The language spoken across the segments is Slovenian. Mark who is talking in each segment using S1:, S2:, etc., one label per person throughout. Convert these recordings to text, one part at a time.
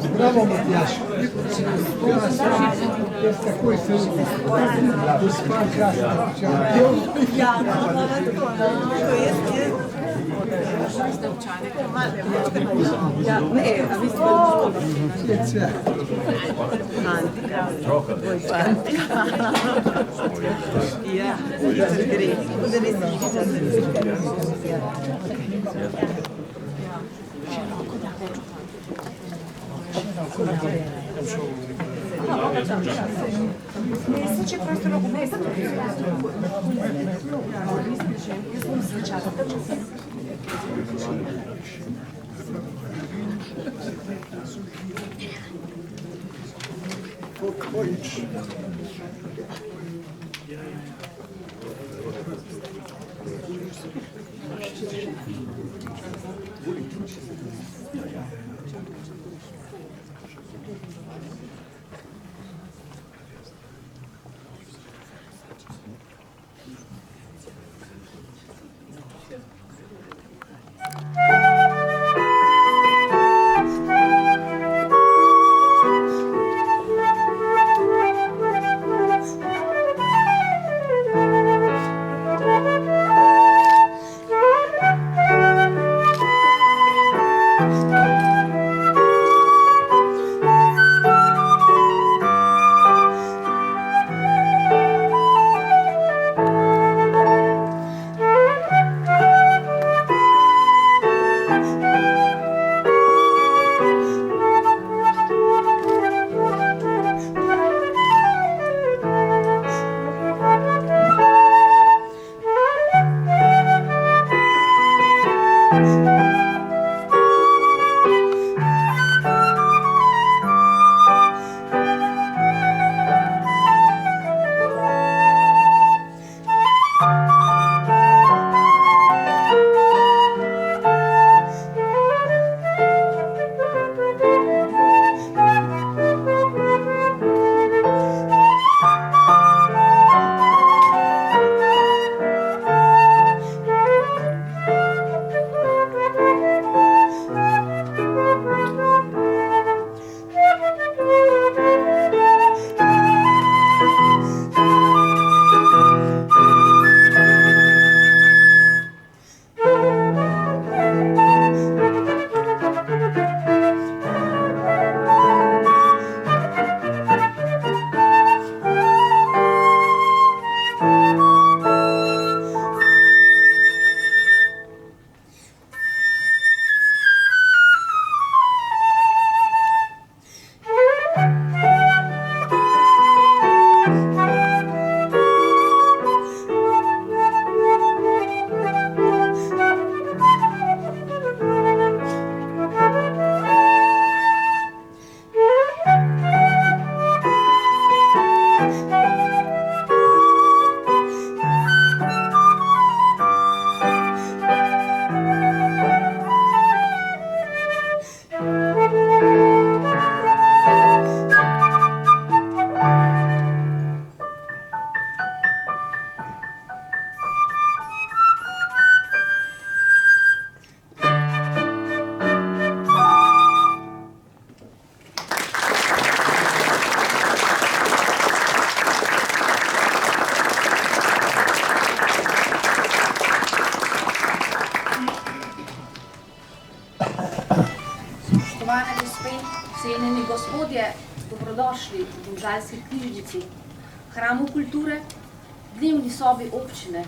S1: Zdravo, Matjaž. Jaz takoj se gospa krasna.
S2: Ja, tako, to je ja, ne, a vi ste ja, gre.
S3: Če prosto lahko mesta, jaz bom začala.
S4: Cenjeni gospodje, dobrodošli v Domžalski knjižnici, hramu kulture, dnevni sobi občine,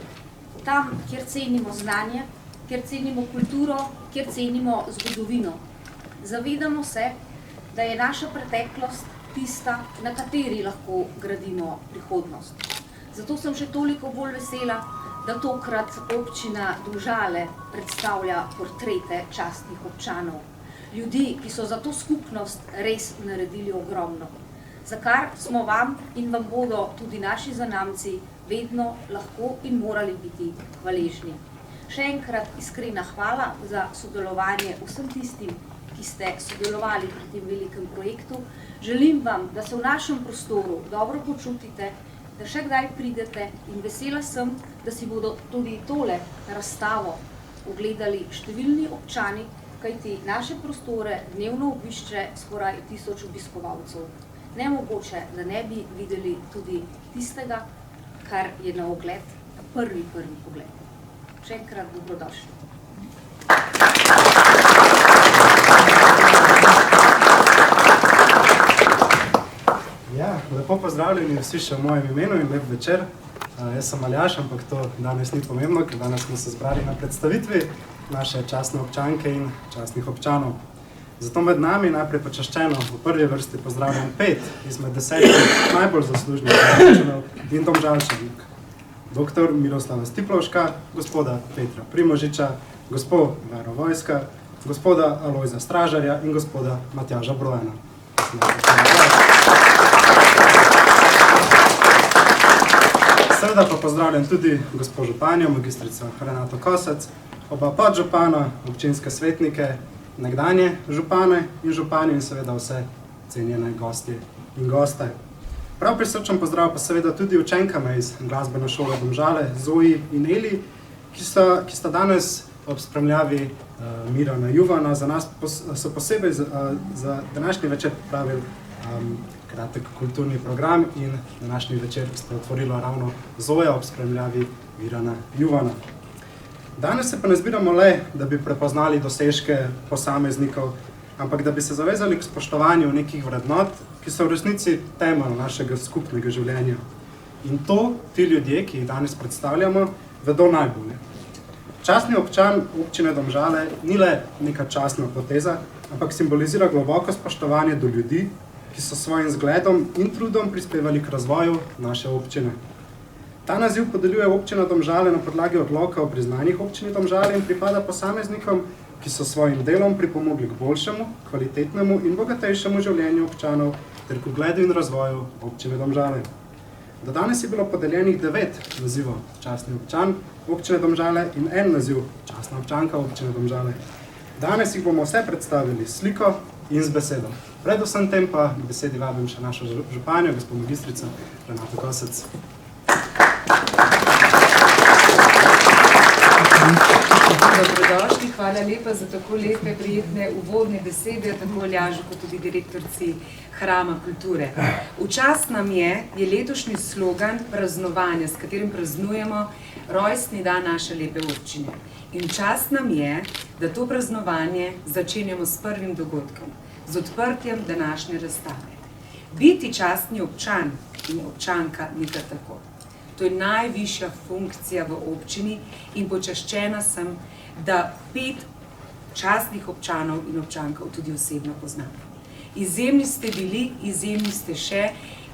S4: tam, kjer cenimo znanje, kjer cenimo kulturo, kjer cenimo zgodovino. Zavedamo se, da je naša preteklost tista, na kateri lahko gradimo prihodnost. Zato sem še toliko bolj vesela, da tokrat občina Domžale predstavlja portrete častnih občanov. Ljudi, ki so za to skupnost res naredili ogromno, za kar smo vam in vam bodo tudi naši zanamci vedno lahko in morali biti hvaležni. Še enkrat iskrena hvala za sodelovanje vsem tistim, ki ste sodelovali pri tem velikem projektu. Želim vam, da se v našem prostoru dobro počutite, da še kdaj pridete in vesela sem, da si bodo tudi tole razstavo ogledali številni občani, kajti naše prostore dnevno obišče skoraj 1000 obiskovalcev. Nemogoče, da ne bi videli tudi tistega, kar je na ogled, prvi pogled. Še enkrat dobrodošli.
S5: Ja, lepo pozdravljeni vsi še v mojem imenu in lep večer. Jaz sem Aljaž, ampak to danes ni pomembno, ker danes smo se zbrali na predstavitvi naše častne občanke in častnih občanov. Zato med nami najprej počaščeno v prvi vrsti pozdravljam 5 izmed 10 najbolj zaslužnih občanov in domžalčanik. Dr. Miroslava Stiplovška, gospoda Petra Primožiča, gospod Vero Vojska, gospoda Alojza Stražarja in gospoda Matjaža Brojana. Seveda pa pozdravljam tudi gospod županjo, magistrico Renato Kosec, oba podžupana, občinske svetnike, nekdanje župane in županje in seveda vse cenjene gostje in goste. Prav prisrčen pozdrav pa seveda tudi učenkama iz glasbene šole Domžale, Zoji in Eli, ki sta danes ob spremljavi Mirana Juvana za nas so posebej za današnji večer pripravili kratek kulturni program in današnji večer sta otvorila ravno Zoja ob spremljavi Mirana Juvana. Danes se pa ne zbiramo le, da bi prepoznali dosežke posameznikov, ampak da bi se zavezali k spoštovanju nekih vrednot, ki so v resnici temelj našega skupnega življenja. In to ti ljudje, ki jih danes predstavljamo, vedo najbolje. Častni občan občine Domžale ni le neka častna poteza, ampak simbolizira globoko spoštovanje do ljudi, ki so svojim zgledom in trudom prispevali k razvoju naše občine. Ta naziv podeljuje občina Domžale na podlagi odloka o priznanjih občini Domžale in pripada posameznikom, ki so svojim delom pripomogli k boljšemu, kvalitetnemu in bogatejšemu življenju občanov ter k ugledu in razvoju občine Domžale. Do danes je bilo podeljenih 9 nazivov častni občan občine Domžale in 1 naziv častna občanka občine Domžale. Danes jih bomo vse predstavili s sliko in z besedo. Predvsem tem pa k besedi vabim še našo županjo, gospod magistrico Renato Kosec.
S3: Dobrodošli, hvala lepa za tako lepe, prijetne uvodne besede, tako Aljažu kot tudi direktorci Hrama kulture. V čast nam je letošnji slogan praznovanja, s katerim praznujemo rojstni dan naše lepe občine. In čast nam je, da to praznovanje začenjamo s prvim dogodkom, z odprtjem današnje razstave. Biti častni občan in občanka ni kar tako. To je najvišja funkcija v občini in počaščena sem, da 5 častnih občanov in občankov tudi osebno poznam. Izjemni ste bili, izjemni ste še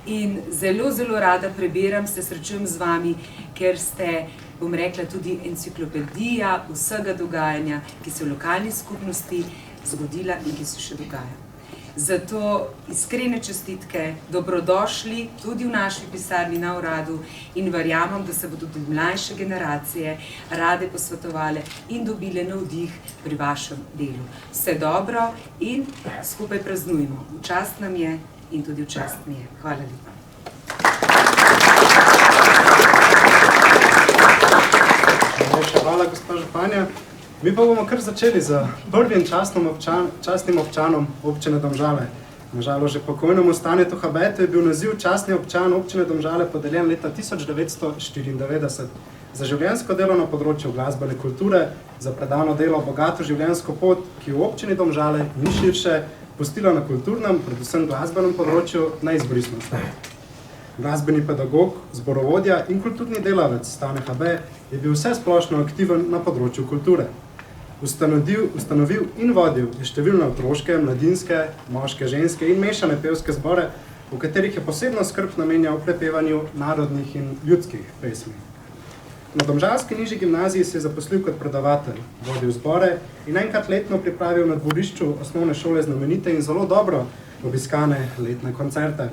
S3: in zelo, zelo rada prebiram, se srečujem z vami, ker ste, bom rekla, tudi enciklopedija vsega dogajanja, ki se v lokalni skupnosti zgodila in ki se še dogaja. Zato iskrene čestitke, dobrodošli tudi v naši pisarni na uradu in verjamem, da se bodo tudi mlajše generacije rade posvetovale in dobile navdih pri vašem delu. Vse dobro in skupaj praznujmo. V čast nam je in tudi v čast mi je. Hvala lepa.
S5: Hvala, gospa županja. Mi pa bomo kar začeli z prvim častnim občanom občine Domžale. Nažalost, že pokojnemu Stanetu Habetu je bil naziv častni občan občine Domžale podeljen leta 1994 za življenjsko delo na področju glasbene kulture, za predano delo bogato življenjsko pot, ki v občini Domžale in širše pustila na kulturnem, predvsem glasbenem področju neizbrisnost. Glasbeni pedagog, zborovodja in kulturni delavec Stane Habe je bil vsesplošno aktiven na področju kulture. Ustanovil in vodil je številne otroške, mladinske, moške, ženske in mešane pevske zbore, v katerih je posebno skrb namenjal prepevanju narodnih in ljudskih pesmi. Na domžalski nižji gimnaziji se je zaposlil kot predavatelj, vodil zbore in enkrat letno pripravil na dvorišču osnovne šole znamenite in zelo dobro obiskane letne koncerte.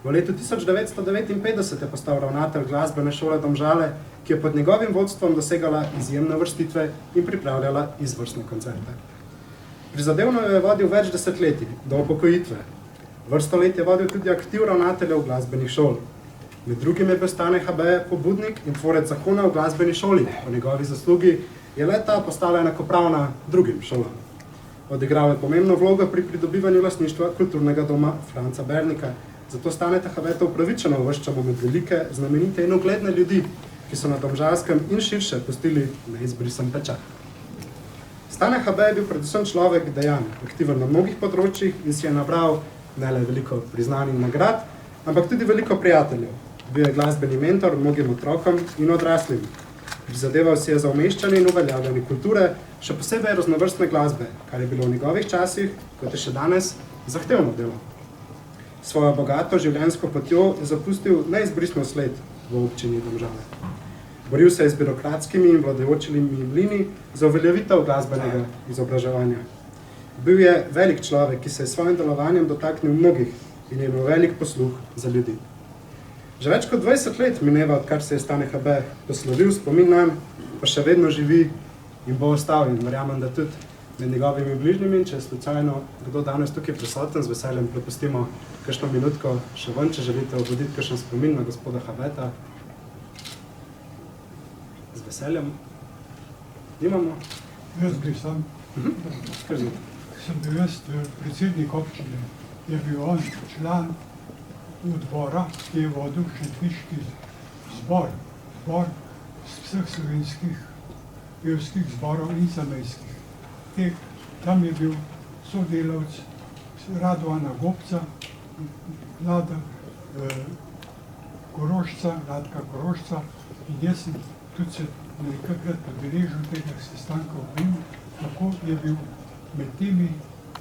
S5: V letu 1959 je postal ravnatelj glasbene šole Domžale, ki je pod njegovim vodstvom dosegala izjemne vrstitve in pripravljala izvrstne koncerte. Prizadevno jo je vodil več desetletij, do upokojitve. Vrsto let je vodil tudi aktiv ravnateljev glasbenih šol. Med drugim je bil Stane Habe pobudnik in tvorec zakona v glasbeni šoli. Po njegovi zaslugi je le-ta postala enakopravna drugim šolam. Odigral je pomembno vlogo pri pridobivanju lastništva kulturnega doma Franca Bernika. Zato Staneta Habeta upravičeno uvrščamo med velike, znamenite in ugledne ljudi, ki so na Domžalskem in širše pustili neizbrisan pečat. Stane Habe je bil predvsem človek dejanj, aktiven na mnogih področjih in si je nabral ne le veliko priznanj in nagrad, ampak tudi veliko prijateljev. Bil je glasbeni mentor mnogim otrokom in odraslim. Prizadeval si je za umeščanje in uveljavljanje kulture, še posebej raznovrstne glasbe, kar je bilo v njegovih časih, kot je še danes, zahtevno delo. Svojo bogato življenjsko potjo je zapustil neizbrisno sled v občini Domžale. Boril se je z birokratskimi in vladajočimi mlini za uveljavitev glasbenega izobraževanja. Bil je velik človek, ki se je s svojim delovanjem dotaknil mnogih in je imel velik posluh za ljudi. Že več kot 20 let mineva, odkar se je Stane Habe poslovil, spomin nanj pa še vedno živi in bo ostal in verjamem, da tudi med njegovimi bližnjimi, če je slučajno kdo danes tukaj prisoten, z veseljem prepustimo kakšno minutko še ven, če želite obuditi kakšen spomin na gospoda Habeta. Z veseljem. Nimamo?
S1: Jaz bi sam. Sem bil jaz predsednik občine, je bil on član odbora, ki je vodil šentviški zbor vseh slovenskih pevskih zborov in zamejskih. Tam je bil sodelavc Radovana Gobca, Radka Korošca in jaz sem tudi se nekakrat podeležil tega sestanka v njim, tako je bil med temi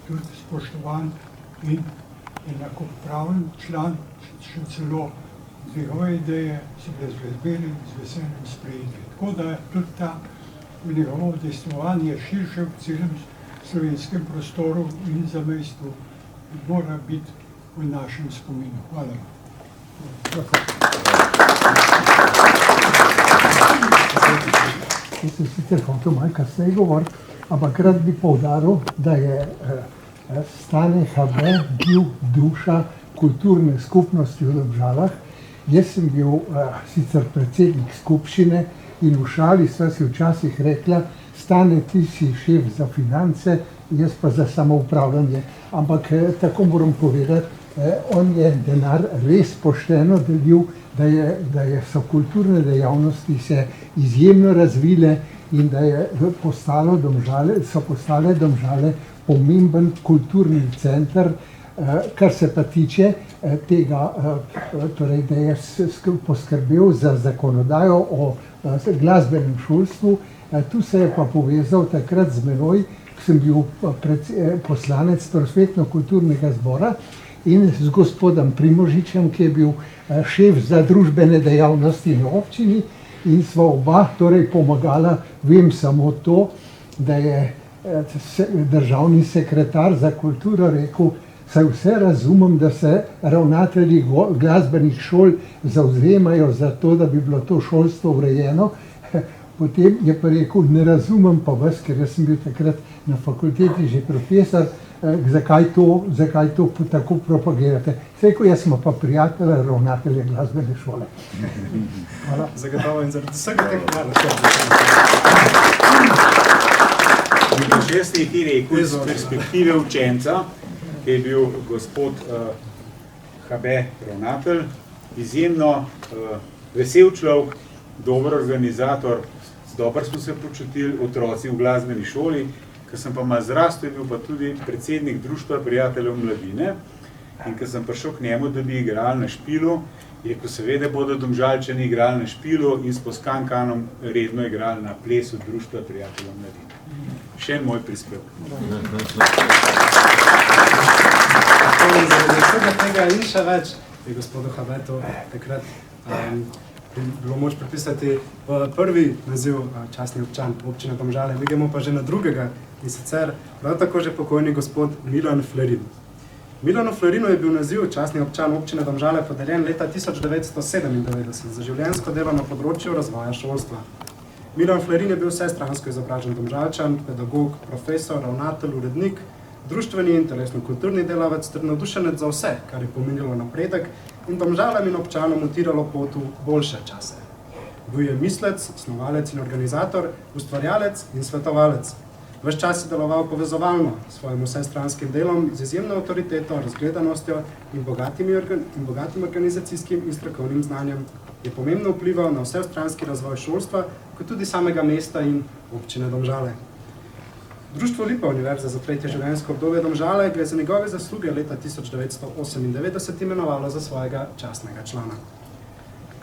S1: tudi spoštovan in enakopraven član, še celo njegove ideje so bile z veseljem sprejeti. Tako da je tudi ta njegovo udejstvovanje širše v celem slovenskem prostoru in zamejstvu mora biti v našem spominu. Hvala.
S6: Jaz sem sicer hotel malo kasneje govoriti, ampak rad bi poudaril, da je Stane Habe bil duša kulturne skupnosti v Domžalah. Jaz sem bil sicer predsednik skupščine in v šali sva si včasih rekla, Stane, ti si šef za finance, jaz pa za samoupravljanje. Ampak tako moram povedati, on je denar res pošteno delil, da so kulturne dejavnosti se izjemno razvile in da so postale Domžale pomemben kulturni center, kar se pa tiče tega, torej, da je poskrbel za zakonodajo o glasbenem šolstvu. Tu se je pa povezal takrat z menoj, ko sem bil poslanec prosvetno-kulturnega zbora in z gospodom Primožičem, ki je bil šef za družbene dejavnosti na občini in sva oba torej pomagala. Vem samo to, da je državni sekretar za kulturo rekel, saj vse razumem, da se ravnatelji glasbenih šol zavzemajo za to, da bi bilo to šolstvo urejeno. Potem je pa rekel, ne razumem pa vas, ker jaz sem bil takrat na fakulteti že profesor, zakaj to tako propagirate. Rekel, jaz smo pa prijatelja ravnatelja glasbene šole. Hvala.
S5: Zagotovo in zaradi vsega tega hvala.
S7: Jaz ste ti rekel iz perspektive učenca, ki je bil gospod Habe ravnatelj, izjemno vesel človek, dober organizator, dobro smo se počutili otroci v glasbeni šoli, ko sem pa malo zrastel, je bil pa tudi predsednik Društva prijateljev mladine in ko sem prišel k njemu, da bi igrali na špilu, je rekel, seveda bodo Domžalčani igrali na špilu in s Poskankanom redno igrali na plesu Društva prijateljev mladine. Še en moj prispevek.
S5: Zaradi vsega tega in še več je gospodu Habetu takrat bilo moč pripisati prvi naziv častni občan občine Domžale, mi gremo pa že na drugega in sicer prav tako že pokojni gospod Milan Flerin. Milanu Flerinu je bil naziv častni občan občine Domžale podeljen leta 1997 za življenjsko delo na področju razvoja šolstva. Milan Flerin je bil vsestransko izobražen Domžalčan, pedagog, profesor, ravnatelj, urednik, društveni in telesno-kulturni delavec ter navdušenec za vse, kar je pomenilo napredek in Domžalam in občanom utiralo pot v boljše čase. Bil je mislec, snovalec in organizator, ustvarjalec in svetovalec. Ves čas je deloval povezovalno s svojim vsestranskim delom, z izjemno avtoriteto, razgledanostjo in bogatim organizacijskim in strokovnim znanjem. Je pomembno vplival na vsestranski razvoj šolstva, kot tudi samega mesta in občine Domžale. Društvo Lipa Univerze za tretje življenjsko obdobje Domžale ga je za njegove zasluge leta 1998 imenovalo za svojega častnega člana.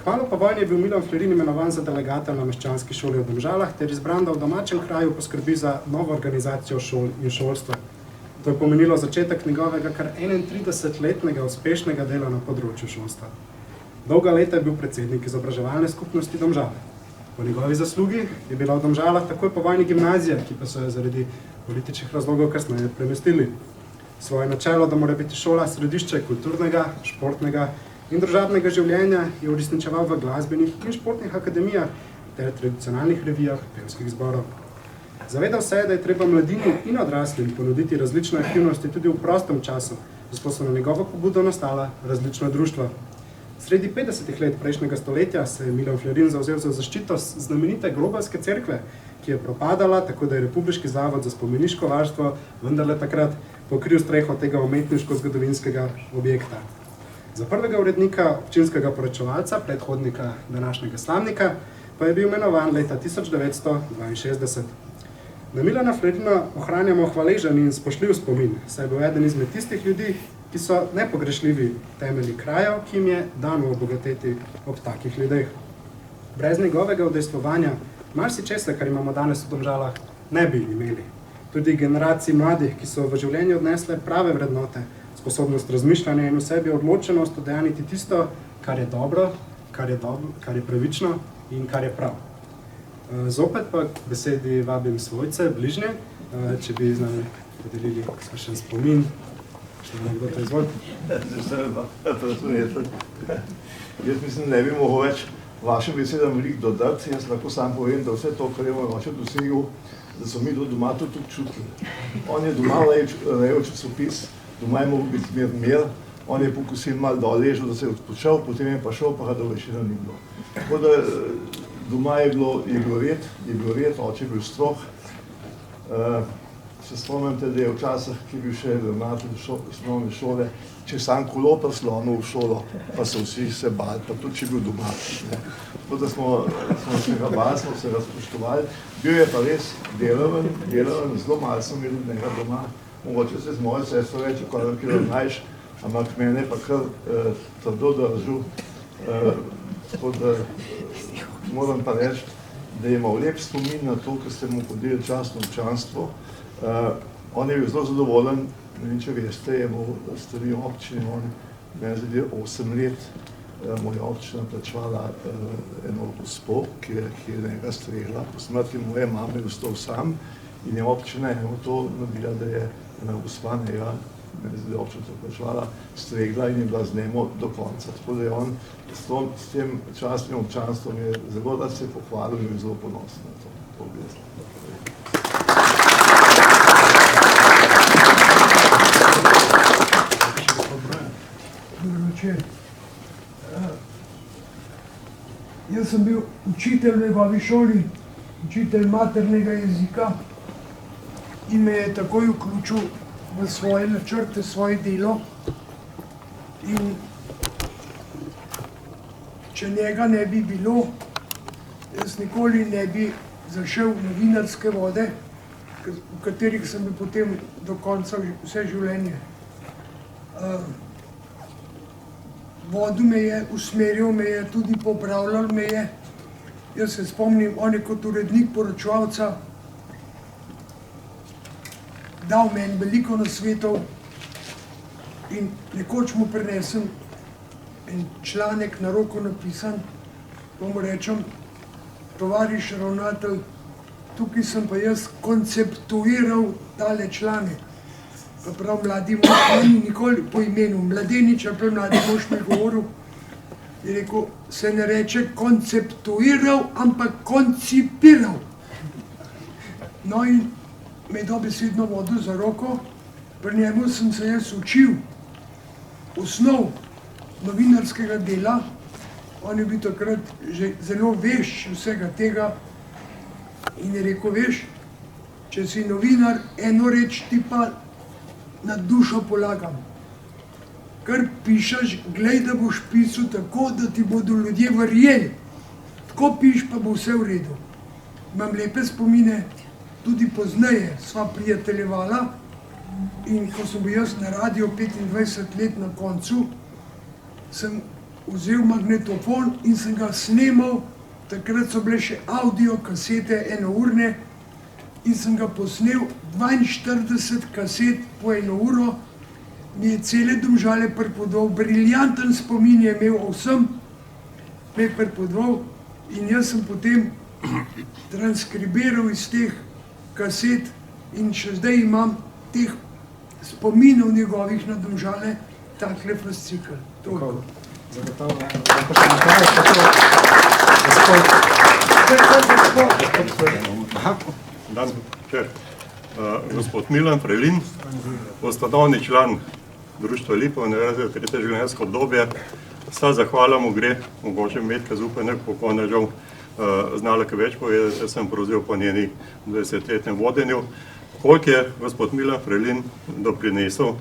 S5: Kmalu po vojni je bil Milan Flerin imenovan za delegata na meščanski šoli v Domžalah ter izbran, da v domačem kraju poskrbi za novo organizacijo šol in šolstva. To je pomenilo začetek njegovega kar 31-letnega uspešnega dela na področju šolstva. Dolga leta je bil predsednik izobraževalne skupnosti Domžale. Po njegovi zaslugi je bila v Domžalah takoj po vojni gimnazija, ki pa so jo zaradi političnih razlogov kasneje premestili. Svoje načelo, da mora biti šola središče kulturnega, športnega in družabnega življenja, je uresničeval v glasbenih in športnih akademijah ter tradicionalnih revijah pevskih zborov. Zavedal se je, da je treba mladini in odraslim ponuditi različne aktivnosti tudi v prostem času, zato so na njegovo pobudo nastala različna društva. Sredi 50. let prejšnjega stoletja se je Milan Flerin zavzel za zaščito znamenite Globalske cerkve, ki je propadala, tako da je Republiški zavod za spomeniško varstvo vendarle takrat pokril streho tega umetniško-zgodovinskega objekta. Za prvega urednika občinskega poročevalca, predhodnika današnjega slavnika, pa je bil imenovan leta 1962. Na Milana Flerina ohranjamo hvaležen in spoštljiv spomin, saj je bil eden izmed tistih ljudi, ki so nepogrešljivi temelji krajev, ki jim je dano obogateti ob takih ljudeh. Brez njegovega udejstvovanja marsičesa, kar imamo danes v Domžalah, ne bi imeli. Tudi generaciji mladih, ki so v življenju odnesle prave vrednote, sposobnost razmišljanja in v sebi odločenost udejaniti tisto, kar je dobro, kar je pravično in kar je prav. Zopet pa k besedi vabim svojce, bližnje, če bi z nami podelili kakšen spomin. Kdo to izvolite?
S8: Jaz mislim, ne bi mogel več vašim besedam veliko dodati. Jaz lahko sam povem, da vse to, kar je moj oče dosegel, da so mi doma to tudi čutili. On je doma najel časopis, doma je mogel biti mir, on je pokusil malo dol ležal, da se je odpočal, potem je pa šel, pa ga do večina ni bilo. Tako da doma je bil red, oče je bil strog. Se spomnite, da je včasih, ki je bil še ravnatelj osnovne šole, če sam kolo prislonil v šolo, pa so vsi se bali, pa tudi če je bil doma. Tako da smo se ga bali, smo se ga spoštovali. Bil je pa res delaven, zelo malo sem imel od njega doma. Mogoče se z mojo sestro reče, koliko ravnaš, ampak mene pa kar trdo držal. Tako da moram pa reči, da je imel lep spomin na to, ker ste mu podelili častno občanstvo. On je bil zelo zadovoljen, ne vem, če veste, je imel stvari občine, meni zdaj 8 let, moja občina plačevala eno gospo, ki je njega stregla, po smrti moje mame je ostal sam in je občina eno to nabila, da je ena gospa njega, meni zdaj občina to plačevala, stregla in je bila z njemu do konca. Tako da je on s tem častnim občanstvom je zelo da se pohvalil in je zelo ponosen na to.
S9: Jaz sem bil učitelj v njegovi šoli, učitelj maternega jezika in me je takoj vključil v svoje načrte, svoje delo. In če njega ne bi bilo, jaz nikoli ne bi zašel v novinarske vode, v katerih sem bil potem do konca vse življenje. Vodil me je, usmeril me je, tudi popravljal me je. Jaz se spomnim, on je kot urednik poročevalca dal meni veliko nasvetov in nekoč mu prinesem en članek na roko napisan, pa mu rečem, tovariš ravnatelj, tukaj sem pa jaz konceptuiral tale članek. Pa prav mladi mož, ni nikoli po imenu Mladenič, ali pa mladi mož mi govoril, je rekel, se ne reče konceptuiral, ampak koncipiral. No in me je dobesedno vodil za roko, pri njemu sem se jaz učil osnov novinarskega dela, on je bil takrat že zelo vešč vsega tega in je rekel, veš, če si novinar, eno reč ti pa na dušo polagam. Kar pišeš, glej, da boš pisal tako, da ti bodo ljudje verjeli. Tako piš, pa bo vse v redu. Imam lepe spomine, tudi pozneje sva prijateljevala in ko sem bil jaz na radiju 25 let na koncu, sem vzel magnetofon in sem ga snemal, takrat so bile še audio kasete enourne in sem ga posnel 42 kaset po 1 uro, mi je cele Domžale pripodoval, briljanten spomin je imel o vsem, me je pripodoval in jaz sem potem transkribiral iz teh kaset in še zdaj imam teh spominov njegovih na Domžale, takle fascikl. Toliko.
S5: Zagotovo.
S10: Gospod Milan Frelin, ustanovni član Društva Lipa Univerze za tretje življenjsko obdobje. Vsa zahvala mu gre, mogoče Metka Zupanek, pokojna žal, znala kaj več povedati, jaz sem prevzel po njeni 20-letnem vodenju. Koliko je gospod Milan Frelin doprinesel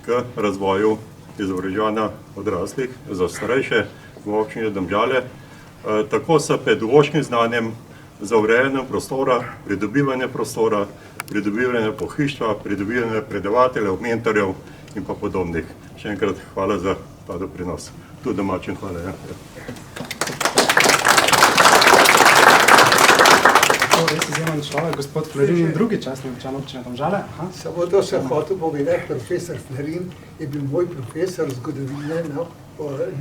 S10: k razvoju izobraževanja odraslih za starejše v občini Domžale, tako s pedagoškim znanjem, za urejanje prostora, pridobivanje prostora, pridobivanje pohištva, pridobivanje predavateljev, mentorjev in pa podobnih. Še enkrat hvala za ta doprinos. Tudi domačim hvala. Ja.
S5: Res izjemen človek, gospod Flerin in drugi častni občan občine Domžale.
S6: Samo to sem hotel povedati, profesor Flerin je bil moj profesor zgodovine na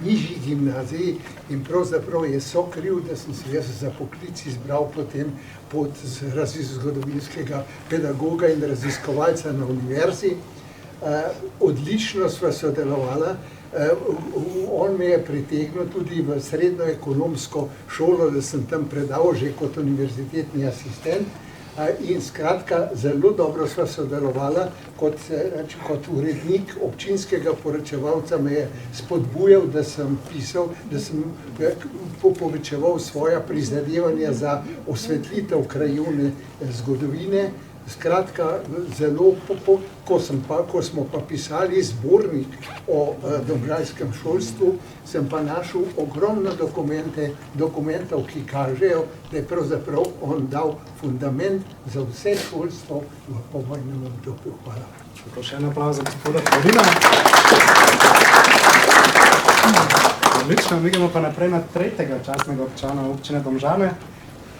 S6: nižji gimnaziji in pravzaprav je sokriv, da sem se jaz za poklic izbral potem pot zgodovinskega pedagoga in raziskovalca na univerzi. Odlično sva sodelovala. On me je pritegnil tudi v srednjo ekonomsko šolo, da sem tam predal že kot univerzitetni asistent. In skratka, zelo dobro sva sodelovala, kot urednik občinskega poročevalca me je spodbujal, da sem pisal, da sem povečeval svoja prizadevanja za osvetlitev krajevne zgodovine. Skratka, zelo, ko smo pa pisali zbornik o domžalskem šolstvu, sem pa našel ogromno dokumentov, ki kažejo, da je pravzaprav on dal fundament za vse šolstvo v povojnem obdobju. Hvala.
S5: Tako, še en aplauz za gospoda Flerina. Odlično, mi gremo pa naprej na tretjega častnega občana občine Domžale.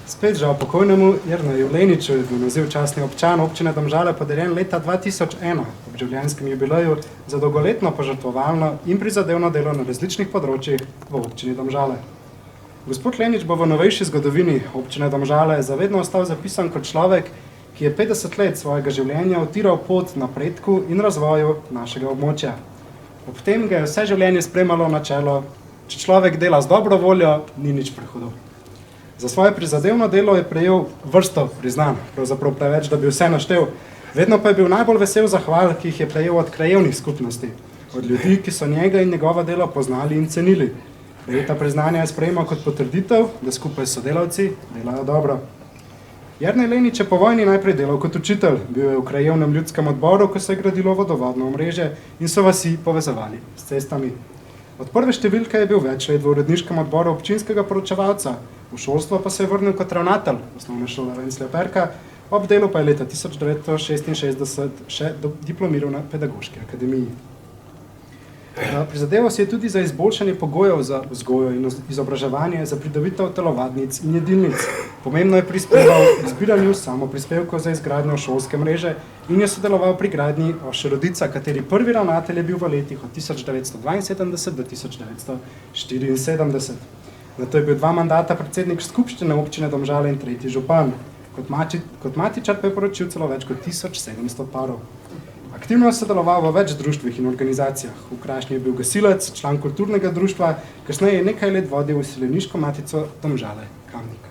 S5: Spet žal pokojnemu Jerneju Leniču je bil naziv častni občan občine Domžale podeljen leta 2001 ob življenjskem jubileju za dolgoletno požrtvovalno in prizadevno delo na različnih področjih v občini Domžale. Gospod Lenič bo v novejši zgodovini občine Domžale zavedno ostal zapisan kot človek, ki je 50 let svojega življenja utiral pot napredku in razvoju našega območja. Ob tem ga je vse življenje spremalo načelo, če človek dela z dobro voljo, ni nič prehudo. Za svoje prizadevno delo je prejel vrsto priznanj, pravzaprav preveč, da bi vse naštel. Vedno pa je bil najbolj vesel zahval, ki jih je prejel od krajevnih skupnosti, od ljudi, ki so njega in njegova delo poznali in cenili. Prejeta priznanja je sprejemal kot potrditev, da skupaj s sodelavci delajo dobro. Jernej Lenič je po vojni najprej delal kot učitelj, bil je v krajevnem ljudskem odboru, ko se je gradilo vodovodno omrežje in so vasi povezovali s cestami. Od prve številke je bil več let v uredniškem odboru občinskega poročevalca, v šolstvo pa se je vrnil kot ravnatelj osnovne šole Venclja Perka, ob delu pa je leta 1966 še diplomiral na pedagoški akademiji. Prizadeval si je tudi za izboljšanje pogojev za vzgojo in izobraževanje, za pridobitev telovadnic in jedilnic. Pomembno je prispeval k zbiranju samoprispevkov za izgradnjo šolske mreže in je sodeloval pri gradnji Oše Rodica, kateri prvi ravnatelj je bil v letih od 1972 do 1974. Nato je bil 2 mandata predsednik skupščine občine Domžale in 3. župan. Kot matičar pa je poročil celo več kot 1700 parov. Aktivno je sodeloval v več društvih in organizacijah. V Krašnji je bil gasilec, član kulturnega društva, kasneje je nekaj let vodil Izseljeniško matico Domžale Kamnik.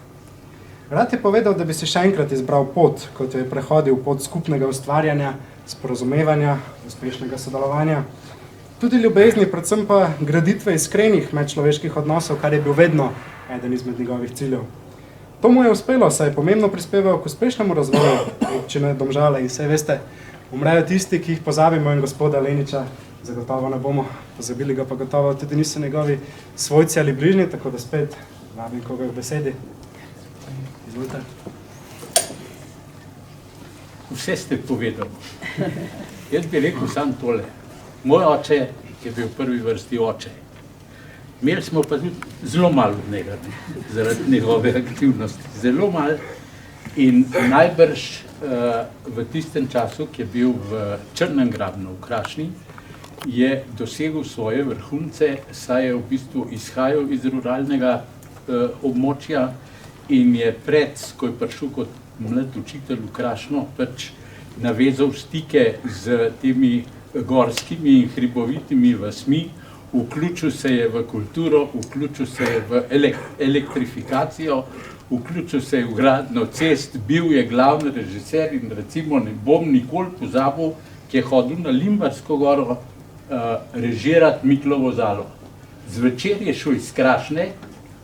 S5: Rad je povedal, da bi si še enkrat izbral pot, kot jo je prehodil, pot skupnega ustvarjanja, sporazumevanja, uspešnega sodelovanja. Tudi ljubezni, predvsem pa graditve iskrenih medčloveških odnosov, kar je bil vedno eden izmed njegovih ciljev. To mu je uspelo, saj je pomembno prispeval k uspešnemu razvoju občine Domžale in vse veste, umrejo tisti, ki jih pozabimo in gospoda Leniča zagotovo ne bomo pozabili, ga pa gotovo tudi niso njegovi svojci ali bližnji, tako da spet vabim koga v besedi. Izvolite.
S11: Vse ste povedali. Jaz bi rekel sam tole. Moj oče je bil v prvi vrsti oče. Imeli smo pa tudi zelo malo od njega, zaradi njegove aktivnosti. Zelo malo in najbrž v tistem času, ki je bil v Črnem Grabnu v Krašni, je dosegel svoje vrhunce, saj je v bistvu izhajal iz ruralnega območja in je ko je prišel kot mlad učitelj v Krašno, pač navezal stike z temi gorskimi in hribovitimi vasmi, vključil se je v kulturo, vključil se je v elektrifikacijo, vključil se je v gradnjo cest, bil je glavni režiser in recimo ne bom nikoli pozabil, ki je hodil na Limbarsko goro režirati Miklovo Zalo. Zvečer je šel iz Krašne,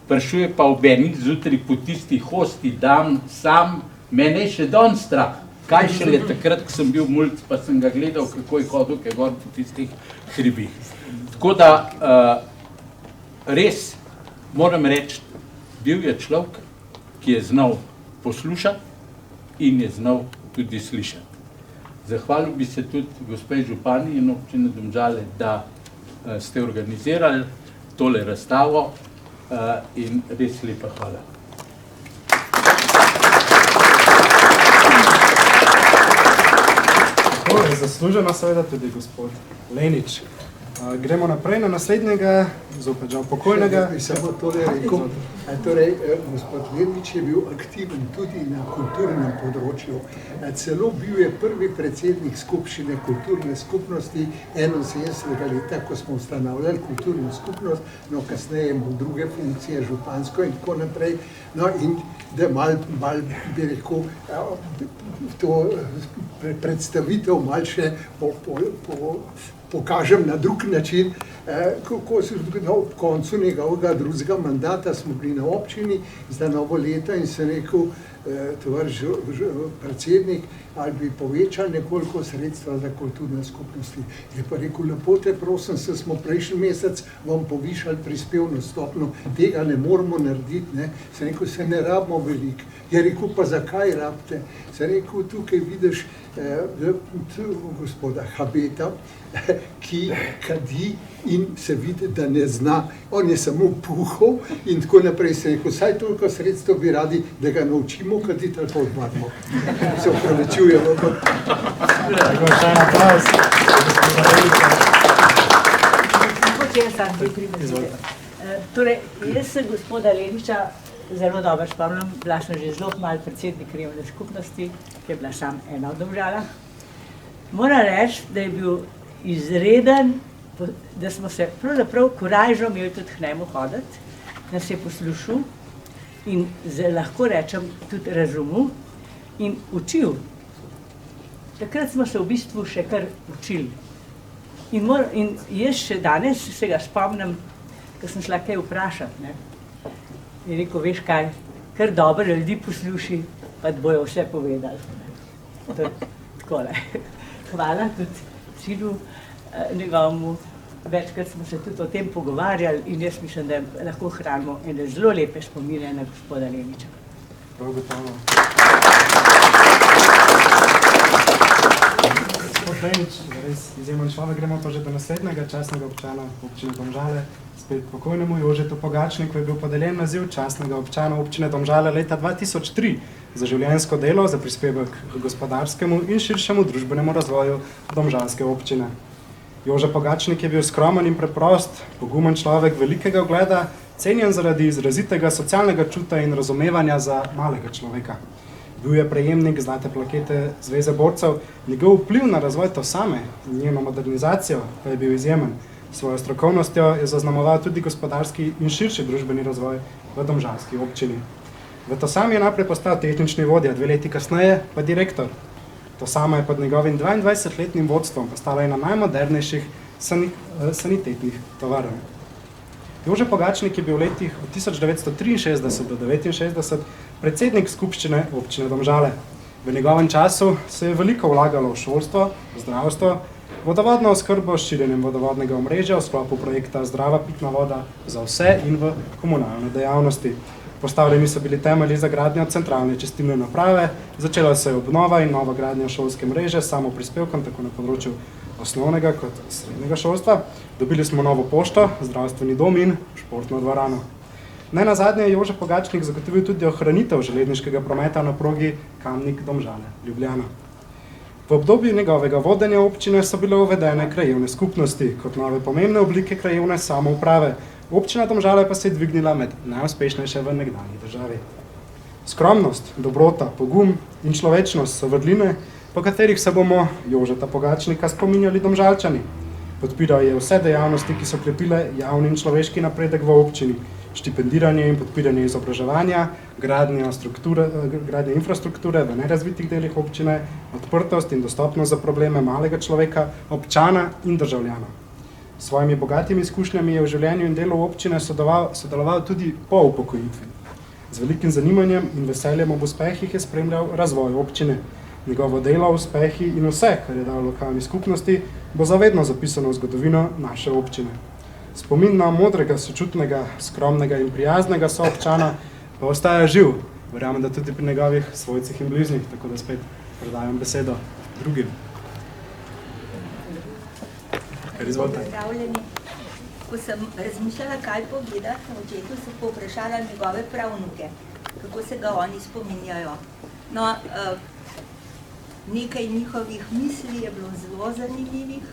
S11: prišel je pa ob enih zjutraj po tisti hosti dan sam, mene je še danes strah. Kaj šele takrat, ko sem bil mulc, pa sem ga gledal, kako je hodil, kaj gor po tistih hribih. Tako da res moram reči, bil je človek, ki je znal poslušati in je znal tudi slišati. Zahvalil bi se tudi gospe župani in občine Domžale, da ste organizirali tole razstavo in res lepa hvala.
S5: To je zasluženo seveda tudi gospod Lenič. Gremo naprej na naslednjega, zopet žal pokojnega.
S6: Bi samo tole rekel, torej gospod Lenič je bil aktiven tudi na kulturnem področju. Celo bil je prvi predsednik skupščine kulturne skupnosti 71. leta, ko smo ustanavljali kulturno skupnost, no kasneje imel druge funkcije, župansko in tako naprej. No in da malo bi rekel, to predstavitev malo še pokažem na drug način, kako se ob koncu njegovega drugega mandata smo bili na občini za novo leto in sem rekel, tovariš predsednik, ali bi povečali nekoliko sredstva za kulturne skupnosti. Je pa rekel, lepo te prosim, se smo prejšnji mesec vam povišali prispevno stopnjo, tega ne moramo narediti, ne. Sem rekel, se ne rabimo veliko. Je rekel, pa zakaj rabite? Sem rekel, tukaj vidiš gospoda Habeta, ki kadi in se vidi, da ne zna. On je samo puhal in tako naprej. Sem rekel, saj toliko sredstev bi radi, da ga naučimo kaditi ali pa odmarimo. Se upravičujemo.
S5: Tako, še en aplauz.
S12: Torej, jaz sem gospoda Leniča zelo dobro spomnim, bila sem že zelo malo predsednik krajevne skupnosti, ki je bila sam ena v Domžalah. Moram reči, da je bil izreden, da smo se pravzaprav korajžo imeli tudi k njemu hoditi, nas je poslušal in lahko rečem tudi razumel in učil. Takrat smo se v bistvu še kar učili. In jaz še danes se ga spomnim, ko sem šla kaj vprašati, ne. In rekel, veš kaj, kar dobro ljudi posluši, pa bojo vse povedali. Takole. Hvala tudi sinu njegovemu. Večkrat smo se tudi o tem pogovarjali in jaz mislim, da lahko hranimo ene zelo lepe spomine na gospoda Leniča.
S5: Prav gotovo. Gospod Lenič, res izjemen človek, gremo pa že do naslednjega častnega občana občine Domžale, spet pokojnemu Jožetu Pogačniku je bil podeljen naziv častnega občana občine Domžale leta 2003 za življenjsko delo, za prispevek k gospodarskemu in širšemu družbenemu razvoju domžalske občine. Jože Pogačnik je bil skromen in preprost, pogumen človek velikega ugleda, cenjen zaradi izrazitega socialnega čuta in razumevanja za malega človeka. Bil je prejemnik zlate plakete Zveze borcev, njegov vpliv na razvoj Tosame in njeno modernizacijo pa je bil izjemen. Svojo strokovnostjo je zaznamoval tudi gospodarski in širši družbeni razvoj v domžalski občini. V Tosami je najprej postal tehnični vodja, 2 leti kasneje pa direktor. Tosama je pod njegovim 22-letnim vodstvom postala ena najmodernejših sanitetnih tovarn. Jože Pogačnik je bil v letih od 1963 do 1969 predsednik skupščine občine Domžale. V njegovem času se je veliko vlagalo v šolstvo, zdravstvo, vodovodno oskrbo s širjenjem vodovodnega omrežja v sklopu projekta Zdrava pitna voda za vse in v komunalne dejavnosti. Postavljeni so bili temelji za gradnjo centralne čistilne naprave, začela se je obnova in nova gradnja šolske mreže s samoprispevkom tako na področju osnovnega kot srednjega šolstva. Dobili smo novo pošto, zdravstveni dom in športno dvorano. Nenazadnje je Jože Pogačnik zagotovil tudi ohranitev železniškega prometa na progi Kamnik-Domžale-Ljubljana. V obdobju njegovega vodenja občine so bile uvedene krajevne skupnosti kot nove pomembne oblike krajevne samouprave. Občina Domžale pa se je dvignila med najuspešnejše v nekdanji državi. Skromnost, dobrota, pogum in človečnost so vrline, po katerih se bomo Jožeta Pogačnika spominjali Domžalčani. Podpiral je vse dejavnosti, ki so krepile javni in človeški napredek v občini, štipendiranje in podpiranje izobraževanja, gradnja infrastrukture v nerazvitih delih občine, odprtost in dostopnost za probleme malega človeka, občana in državljana. S svojimi bogatimi izkušnjami je v življenju in delu občine sodeloval tudi po upokojitvi. Z velikim zanimanjem in veseljem ob uspehih je spremljal razvoj občine. Njegovo delo, uspehi in vse, kar je dal lokalni skupnosti, bo zavedno zapisano v zgodovino naše občine. Spomin na modrega, sočutnega, skromnega in prijaznega soobčana pa ostaja živ, verjamem, da tudi pri njegovih svojcih in bližnjih, tako da spet predajam besedo drugim.
S13: Pozdravljeni. Ko sem razmišljala, kaj povedati, na očetu sem povprašala njegove pravnuke, kako se ga oni spominjajo. No, nekaj njihovih misli je bilo zelo zanimivih.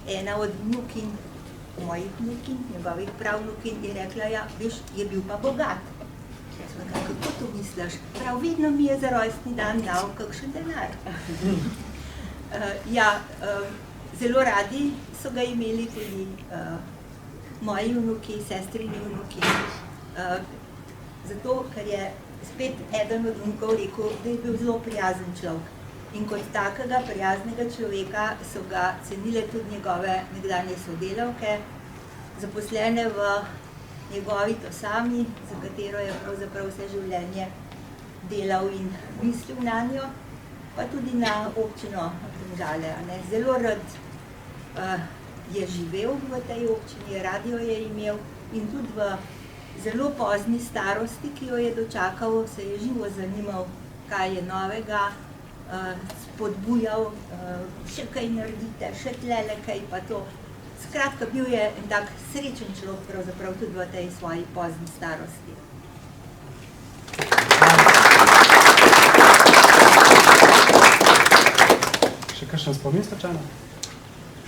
S13: Ena od vnukin, mojih vnukin, njegovih pravnukin, je rekla, ja, veš, je bil pa bogat. Jaz sem rekla, kako to misliš? Prav vedno mi je za rojstni dan dal kakšen denar. Zelo radi so ga imeli tudi moji vnuki, sestrini vnuki. Zato, ker je spet eden od vnukov rekel, da je bil zelo prijazen človek. In kot takega prijaznega človeka so ga cenile tudi njegove nekdanje sodelavke, zaposlene v njegovi tosami, za katero je pravzaprav vse življenje delal in mislil na njo, pa tudi na občino Domžale. Zelo rad je živel v tej občini, radio je imel in tudi v zelo pozni starosti, ki jo je dočakal, se je živo zanimal, kaj je novega, spodbujal, še kaj naredite, še tlele kaj pa to. Skratka, bil je en tak srečen človek, pravzaprav tudi v tej svoji pozni starosti.
S5: Še kakšen spomin Stočana?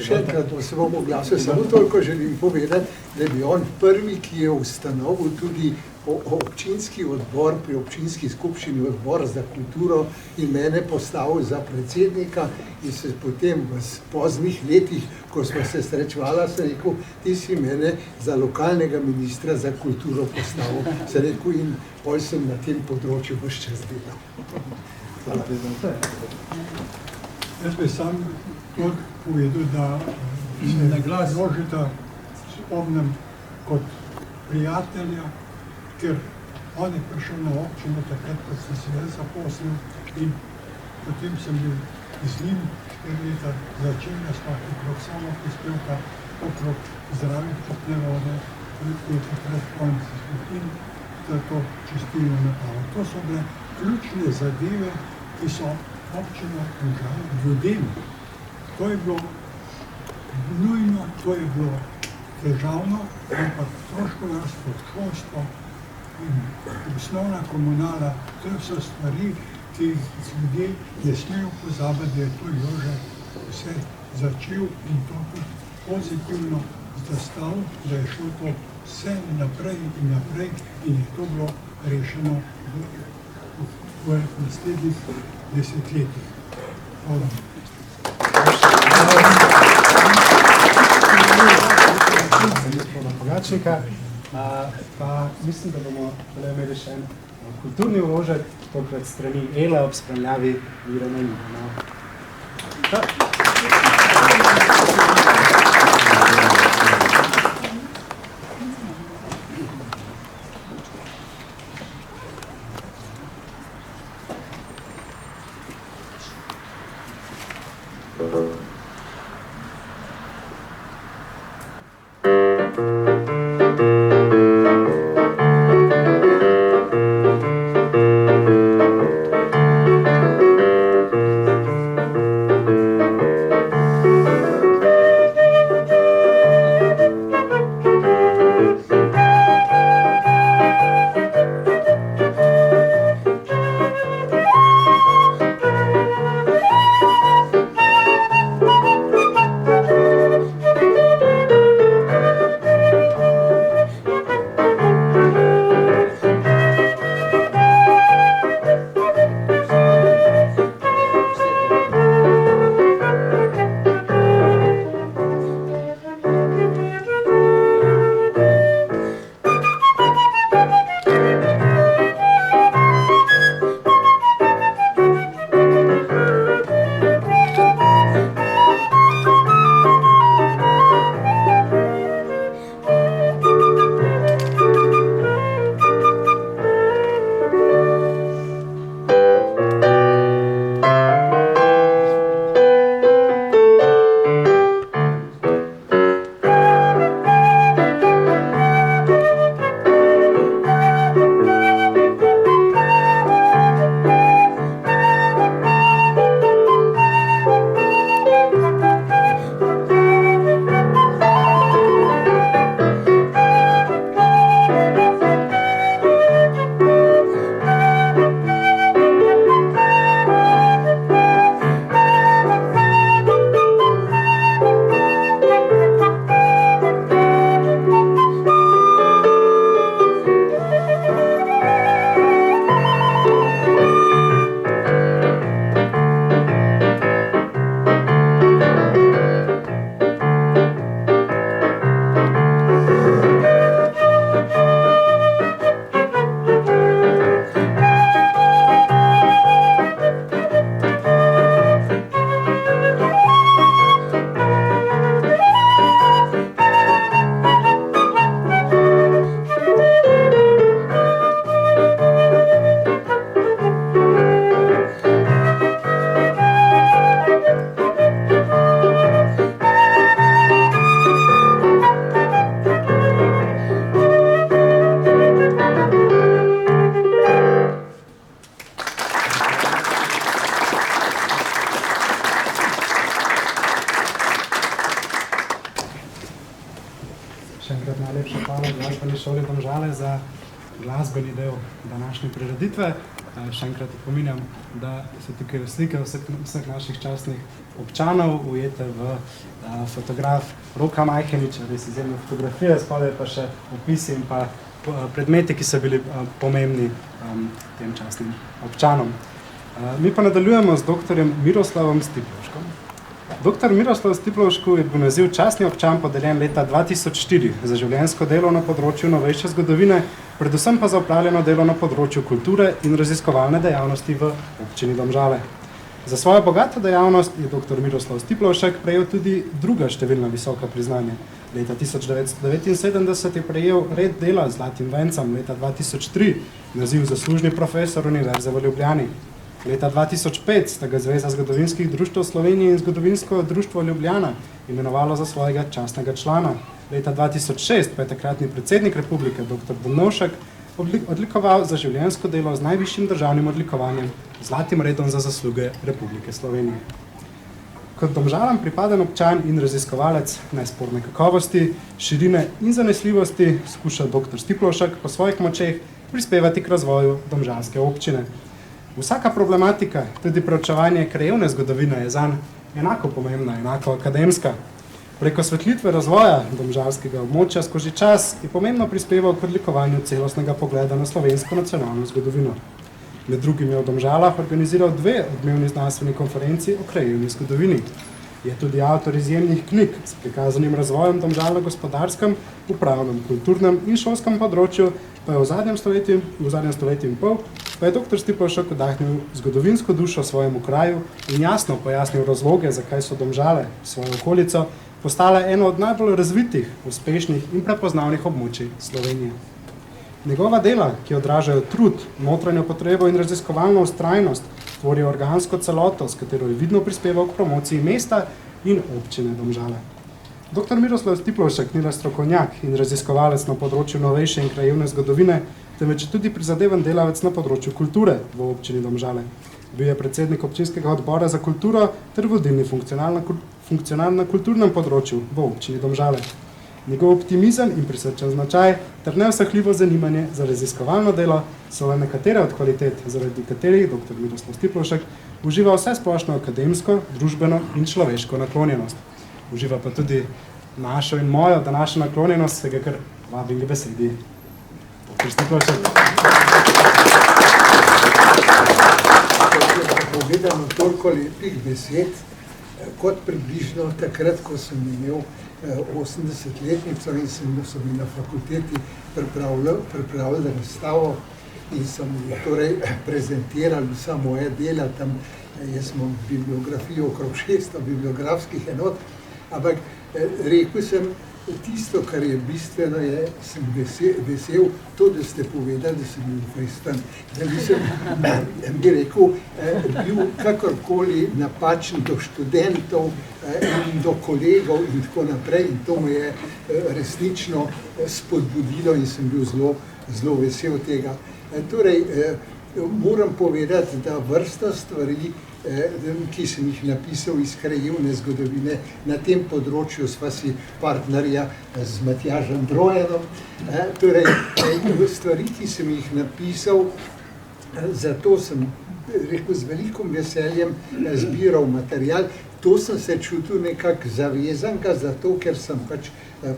S6: Še enkrat se bom oglasil, samo toliko želim povedati, da je bil on prvi, ki je ustanovil tudi občinski odbor pri občinski skupščini, odbor za kulturo in mene postavil za predsednika in se potem v poznih letih, ko smo se srečevala, sem rekel, ti si mene za lokalnega ministra za kulturo postavil, sem rekel, in pol sem na tem področju vse čas delal. Hvala.
S1: Jaz bi sam tudi povedal, da se na glas Jožeta spomnim kot prijatelja, ker on je prišel na občino takrat, ko sem se jaz zaposlil in potem sem bil z njim 4 leta začenja spati okrog samoprispevka, okrog zdrave pitne vode, ki je takrat konec in to čistilno napravo. To so bile ključne zadeve, ki so občina Domžale ljudem. To je bilo nujno, to je bilo težavno, ampak stroškovarstvo, šolstvo in osnovna komunala, to so stvari, ki ljudje ne smejo pozabiti, da je to Jože vse začel in to pozitivno zastavil, da je šlo to vse naprej in naprej in je to bilo rešeno v naslednjih desetletjih. Hvala.
S5: Gospoda Pogačnika, pa mislim, da bomo imeli še en kulturni vložek, tokrat strani Ele ob spremljavi Irene Ljubljana. glasbeni šoli Domžale za glasbeni del današnje prireditve. Še enkrat opominjam, da so tukaj slike vseh naših častnih občanov, ujete v fotograf Roka Majheniča, res izjemne fotografije, spodaj pa še opisi in pa predmeti, ki so bili pomembni tem častnim občanom. Mi pa nadaljujemo z doktorjem Miroslavom Stiplovškom. Doktor Miroslav Stiplovšku je bil naziv častni občan podeljen leta 2004 za življenjsko delo na področju novejše zgodovine, predvsem pa za opravljeno delo na področju kulture in raziskovalne dejavnosti v občini Domžale. Za svojo bogato dejavnost je dr. Miroslav Stiplovšek prejel tudi druga številna visoka priznanja. Leta 1979 je prejel red dela z zlatim vencem, leta 2003 naziv zaslužni profesor Univerze v Ljubljani. Leta 2005 sta ga Zveza zgodovinskih društev Slovenije in Zgodovinsko društvo Ljubljana imenovalo za svojega častnega člana. Leta 2006 pa je takratni predsednik republike dr. Drnovšek odlikoval za življenjsko delo z najvišjim državnim odlikovanjem, zlatim redom za zasluge Republike Slovenije. Kot Domžalam pripaden občan in raziskovalec nesporne kakovosti, širine in zanesljivosti skuša dr. Stiplovšek po svojih močeh prispevati k razvoju domžalske občine. Vsaka problematika, tudi preučevanje krajevne zgodovine je zanj enako pomembna, enako akademska. Preko svetlitve razvoja domžalskega območja skozi čas je pomembno prispeval k odlikovanju celostnega pogleda na slovensko nacionalno zgodovino. Med drugim je v Domžalah organiziral 2 odmevni znanstveni konferenci o krajevni zgodovini. Je tudi avtor izjemnih knjig s prikazanim razvojem Domžal na gospodarskem, upravnem, kulturnem in šolskem področju, pa je v zadnjem stoletju in pol pa je dr. Stiplovšek vdahnil zgodovinsko dušo svojemu kraju in jasno pojasnil razloge, zakaj so Domžale svojo okolico postale eno od najbolj razvitih, uspešnih in prepoznavnih območij Slovenije. Njegova dela, ki odražajo trud, notranjo potrebo in raziskovalno vztrajnost, tvorijo organsko celoto, s katero je vidno prispeval k promociji mesta in občine Domžale. Dr. Miroslav Stiplovšek ni le strokovnjak in raziskovalec na področju novejše in krajevne zgodovine, temveč tudi prizadeven delavec na področju kulture v občini Domžale. Bil je predsednik občinskega odbora za kulturo ter vodilni funkcionar na kulturnem področju v občini Domžale. Njegov optimizem in prisrčen značaj ter neusahljivo zanimanje za raziskovalno delo so le nekatere od kvalitet, zaradi katerih dr. Miroslav Stiplovšek uživa vse splošno akademsko, družbeno in človeško naklonjenost. Uživa pa tudi našo in mojo današnjo naklonjenost, se ga kar vabim k besedi. Dr. Stiplovšek.
S9: Povedano toliko lepih besed, kot približno takrat, ko sem imel 80-letnico in so mi na fakulteti pripravili razstavo in so mi torej prezentirali vsa moja dela, tam jaz imam bibliografijo okrog 600 bibliografskih enot, ampak rekel sem, tisto, kar je bistveno, sem vesel to, da ste povedali, da sem bil festen, da nisem bi rekel, bil kakorkoli napačen do študentov in do kolegov in tako naprej in to me je resnično spodbudilo in sem bil zelo vesel tega. Torej, moram povedati, da vrsta stvari, ki sem jih napisal iz krajevne zgodovine, na tem področju sva si partnerja z Matjažem Drojanom. Torej, stvari, ki sem jih napisal, zato sem rekel, z velikim veseljem zbiral material. To sem se čutil nekako zavezanega, zato ker sem pač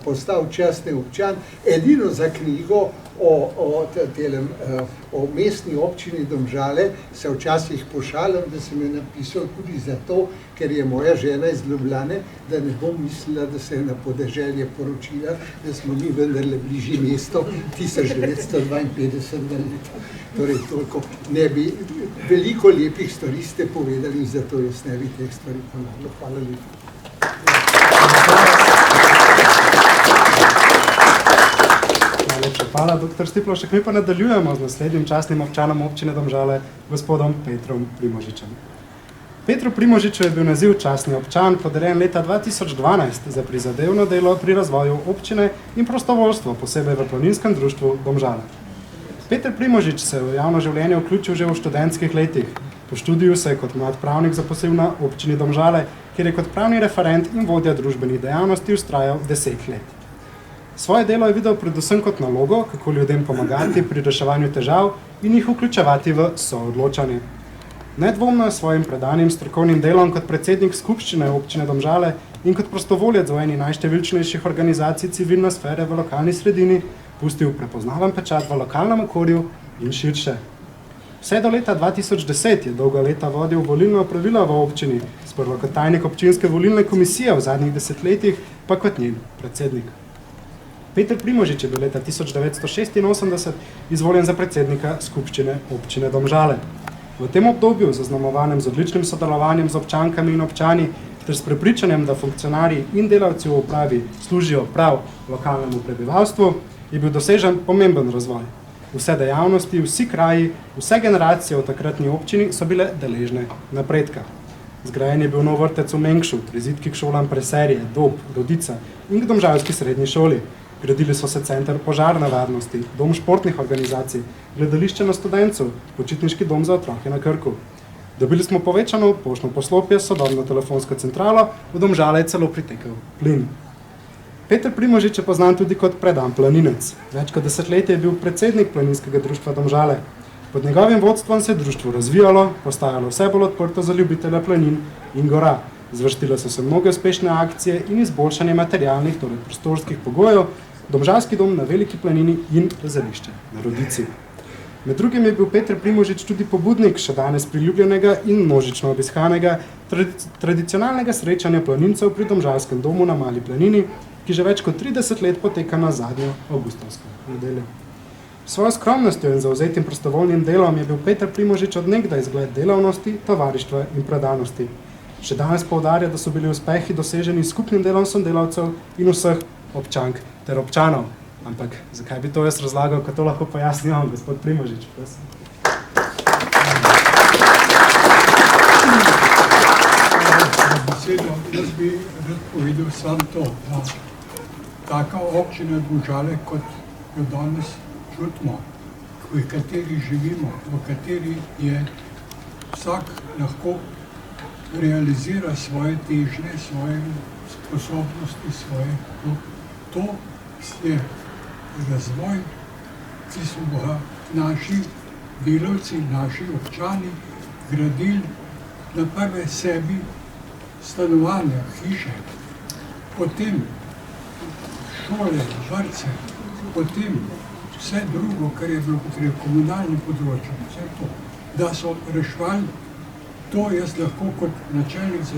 S9: postal častni občan. Edino za knjigo o mestni občini Domžale se včasih pošalim, da sem jo napisal tudi zato, ker je moja žena iz Ljubljane, da ne bom mislila, da se je na podeželje poročila, da smo mi vendarle bližje mesto 1952 leta. Torej, toliko ne bi, veliko lepih stvari ste povedali in zato jaz ne bi teh stvari ponavljal. Hvala lepa.
S5: Najlepša hvala, dr. Stiplovšek. Mi pa nadaljujemo z naslednjim častnim občanom občine Domžale, gospodom Petrom Primožičem. Petru Primožiču je bil naziv častni občan podeljen leta 2012 za prizadevno delo pri razvoju občine in prostovoljstvo, posebej v planinskem društvu Domžale. Peter Primožič se je v javno življenje vključil že v študentskih letih. Po študiju se je kot mlad pravnik zaposlil na občini Domžale, kjer je kot pravni referent in vodja družbenih dejavnosti vztrajal 10 let. Svoje delo je videl predvsem kot nalogo, kako ljudem pomagati pri reševanju težav in jih vključevati v soodločanje. Nedvomno je svojim predanim strokovnim delom kot predsednik skupščine občine Domžale in kot prostovoljec v eni najštevilčnejših organizacij civilne sfere v lokalni sredini pustil prepoznaven pečat v lokalnem okolju in širše. Vse do leta 2010 je dolga leta vodil volilno opravilo v občini, sprva kot tajnik občinske volilne komisije, v zadnjih desetletjih pa kot njen predsednik. Peter Primožič je bil leta 1986 izvoljen za predsednika skupščine občine Domžale. V tem obdobju, zaznamovanem z odličnim sodelovanjem z občankami in občani, ter s prepričanjem, da funkcionarji in delavci v upravi služijo prav lokalnemu prebivalstvu, je bil dosežen pomemben razvoj. Vse dejavnosti, vsi kraji, vse generacije v takratni občini so bile deležne napredka. Zgrajen je bil nov vrtec v Mengšu, prizidki k šolam Preserje, Dob, Rodica in k domžalski srednji šoli. Gradili so se center požarne varnosti, dom športnih organizacij, gledališče na Studencu, počitniški dom za otroke na Krku. Dobili smo povečano poštno poslopje, sodobno telefonsko centralo, v Domžale je celo pritekel plin. Peter Primožič je poznan tudi kot predan planinec. Več kot desetletje je bil predsednik planinskega društva Domžale. Pod njegovim vodstvom se je društvo razvijalo, postajalo vse bolj odprto za ljubitelja planin in gora. Zvrstile so se mnoge uspešne akcije in izboljšanje materialnih, torej prostorskih pogojev, Domžalski dom na Veliki planini in rezališče na Rodici. Med drugim je bil Peter Primožič tudi pobudnik še danes priljubljenega in množično obiskanega tradicionalnega srečanja planincev pri Domžalskem domu na Mali planini, ki že več kot 30 let poteka na zadnjo avgustovsko nedeljo. S svojo skromnostjo in zavzetim prostovoljnim delom je bil Peter Primožič od nekdaj izgled delavnosti, tovarištva in predanosti. Še danes poudarja, da so bili uspehi doseženi skupnim delom sodelavcev in vseh občank ter občanov. Ampak zakaj bi to jaz razlagal, ko to lahko pojasni on, gospod Primožič?
S1: Jaz bi rad povedal sam to, da taka občina Domžale, kot jo danes čutimo, v kateri živimo, v kateri je vsak lahko realizira svoje težnje, svoje sposobnosti, svoje. To je razvoj, ki so ga naši delavci, naši občani gradili na prve sebi stanovanja, hiše, potem šole, vrtce, potem vse drugo, kar je bilo potrebno, komunalno področje, vse to, da so rešvali. To jaz lahko kot načelnik za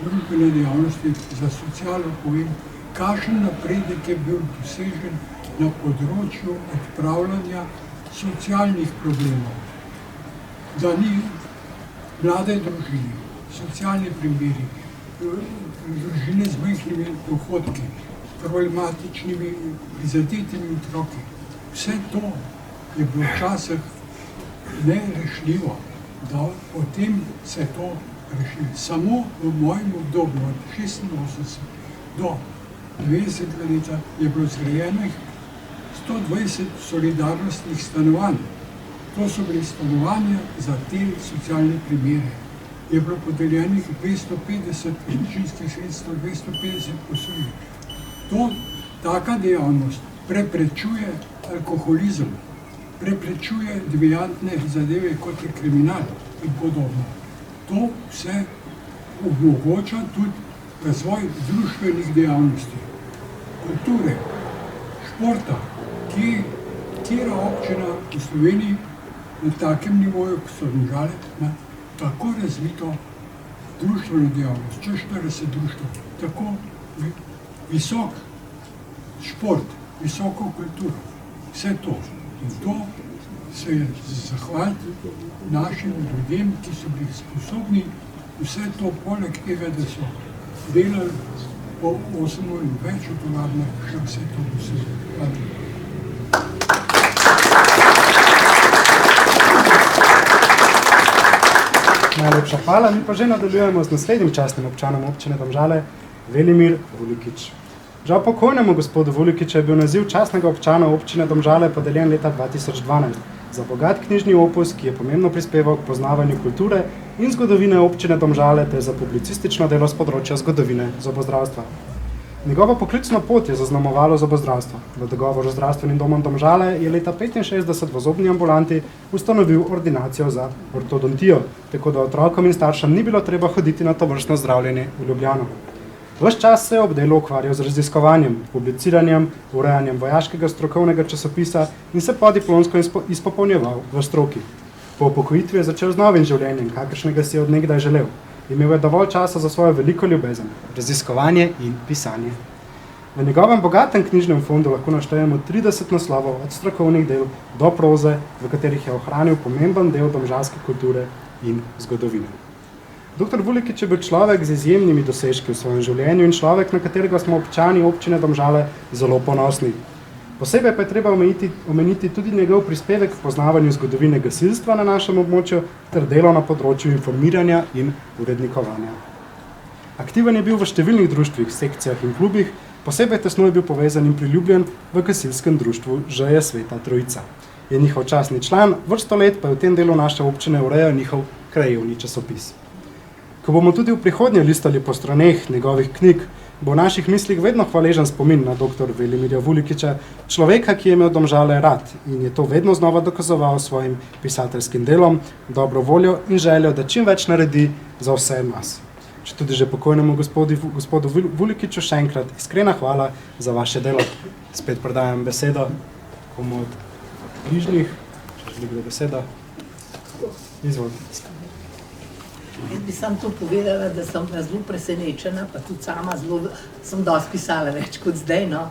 S1: družbene dejavnosti, za socialo povem, kakšen napredek je bil dosežen na področju odpravljanja socialnih problemov. Da ni mlade družine, socialni primeri, družine z majhnimi dohodki, problematičnimi, prizadetimi otroki. Vse to je bilo včasih nerešljivo, da potem se to rešili. Samo v mojem obdobju od 86 do 90 leta je bilo zgrajenih 120 solidarnostnih stanovanj. To so bili stanovanja za te socialne primere. Je bilo podeljenih 250 občinskih sredstev, 250 posojil. To, taka dejavnost preprečuje alkoholizem, preprečuje deviantne zadeve, kot je kriminal in podobno. To vse omogoča tudi razvoj družbenih dejavnosti, kulture, športa, katera občina v Sloveniji na takem nivoju, kot so Domžale, ima tako razvito družbeno dejavnost, čez 40 društev, tako visok šport, visoko kulturo, vse to. In to se je zahvaliti našim ljudem, ki so bili sposobni vse to, poleg tega, da so delali po 8 ur in več v tovarnah, še vse to dosegli.
S5: Najlepša hvala, mi pa že nadaljujemo z naslednjim častnim občanom občine Domžale, Velimir Vulikič. Žal pokojnemu gospodu Vulikiču je bil naziv častnega občana občine Domžale podeljen leta 2012 za bogat knjižni opus, ki je pomembno prispeval k poznavanju kulture in zgodovine občine Domžale ter za publicistično delo z področja zgodovine zobozdravstva. Njegovo poklicno pot je zaznamovalo zobozdravstvo. V dogovoru z zdravstvenim domom Domžale je leta 1965 v zobni ambulanti ustanovil ordinacijo za ortodontijo, tako da otrokom in staršem ni bilo treba hoditi na tovrstno zdravljenje v Ljubljano. Ves čas se je ob delu ukvarjal z raziskovanjem, publiciranjem, urejanjem vojaškega strokovnega časopisa in se podiplomsko izpopolnjeval v stroki. Po upokojitvi je začel z novim življenjem, kakršnega si je od nekdaj želel. Imel je dovolj časa za svojo veliko ljubezen, raziskovanje in pisanje. V njegovem bogatem knjižnem fondu lahko naštejemo 30 naslovov od strokovnih del do proze, v katerih je ohranil pomemben del domžalske kulture in zgodovine. Dr. Vulikič je bil človek z izjemnimi dosežki v svojem življenju in človek, na katerega smo občani občine Domžale zelo ponosni. Posebej pa je treba omeniti tudi njegov prispevek k poznavanju zgodovine gasilstva na našem območju ter delo na področju informiranja in urednikovanja. Aktiven je bil v številnih društvih, sekcijah in klubih, posebej tesno je bil povezan in priljubljen v gasilskem društvu Ž.J. Sveta Trojica. Je njihov častni član, vrsto let pa je v tem delu naše občine urejal njihov krajevni časopis. Ko bomo tudi v prihodnje listali po straneh njegovih knjig, bo v naših mislih vedno hvaležen spomin na dr. Velimirja Vulikiča, človeka, ki je imel Domžale rad in je to vedno znova dokazoval svojim pisateljskim delom, dobro voljo in željo, da čim več naredi za vse nas. Če tudi že pokojnemu gospodu Vulikiču še enkrat iskrena hvala za vaše delo. Spet predajam besedo komu od bližnjih, če želi kdo besedo. Izvolite.
S14: Jaz bi sam to povedala, da sem zelo presenečena, pa tudi sama sem dosti pisala več kot zdaj, no,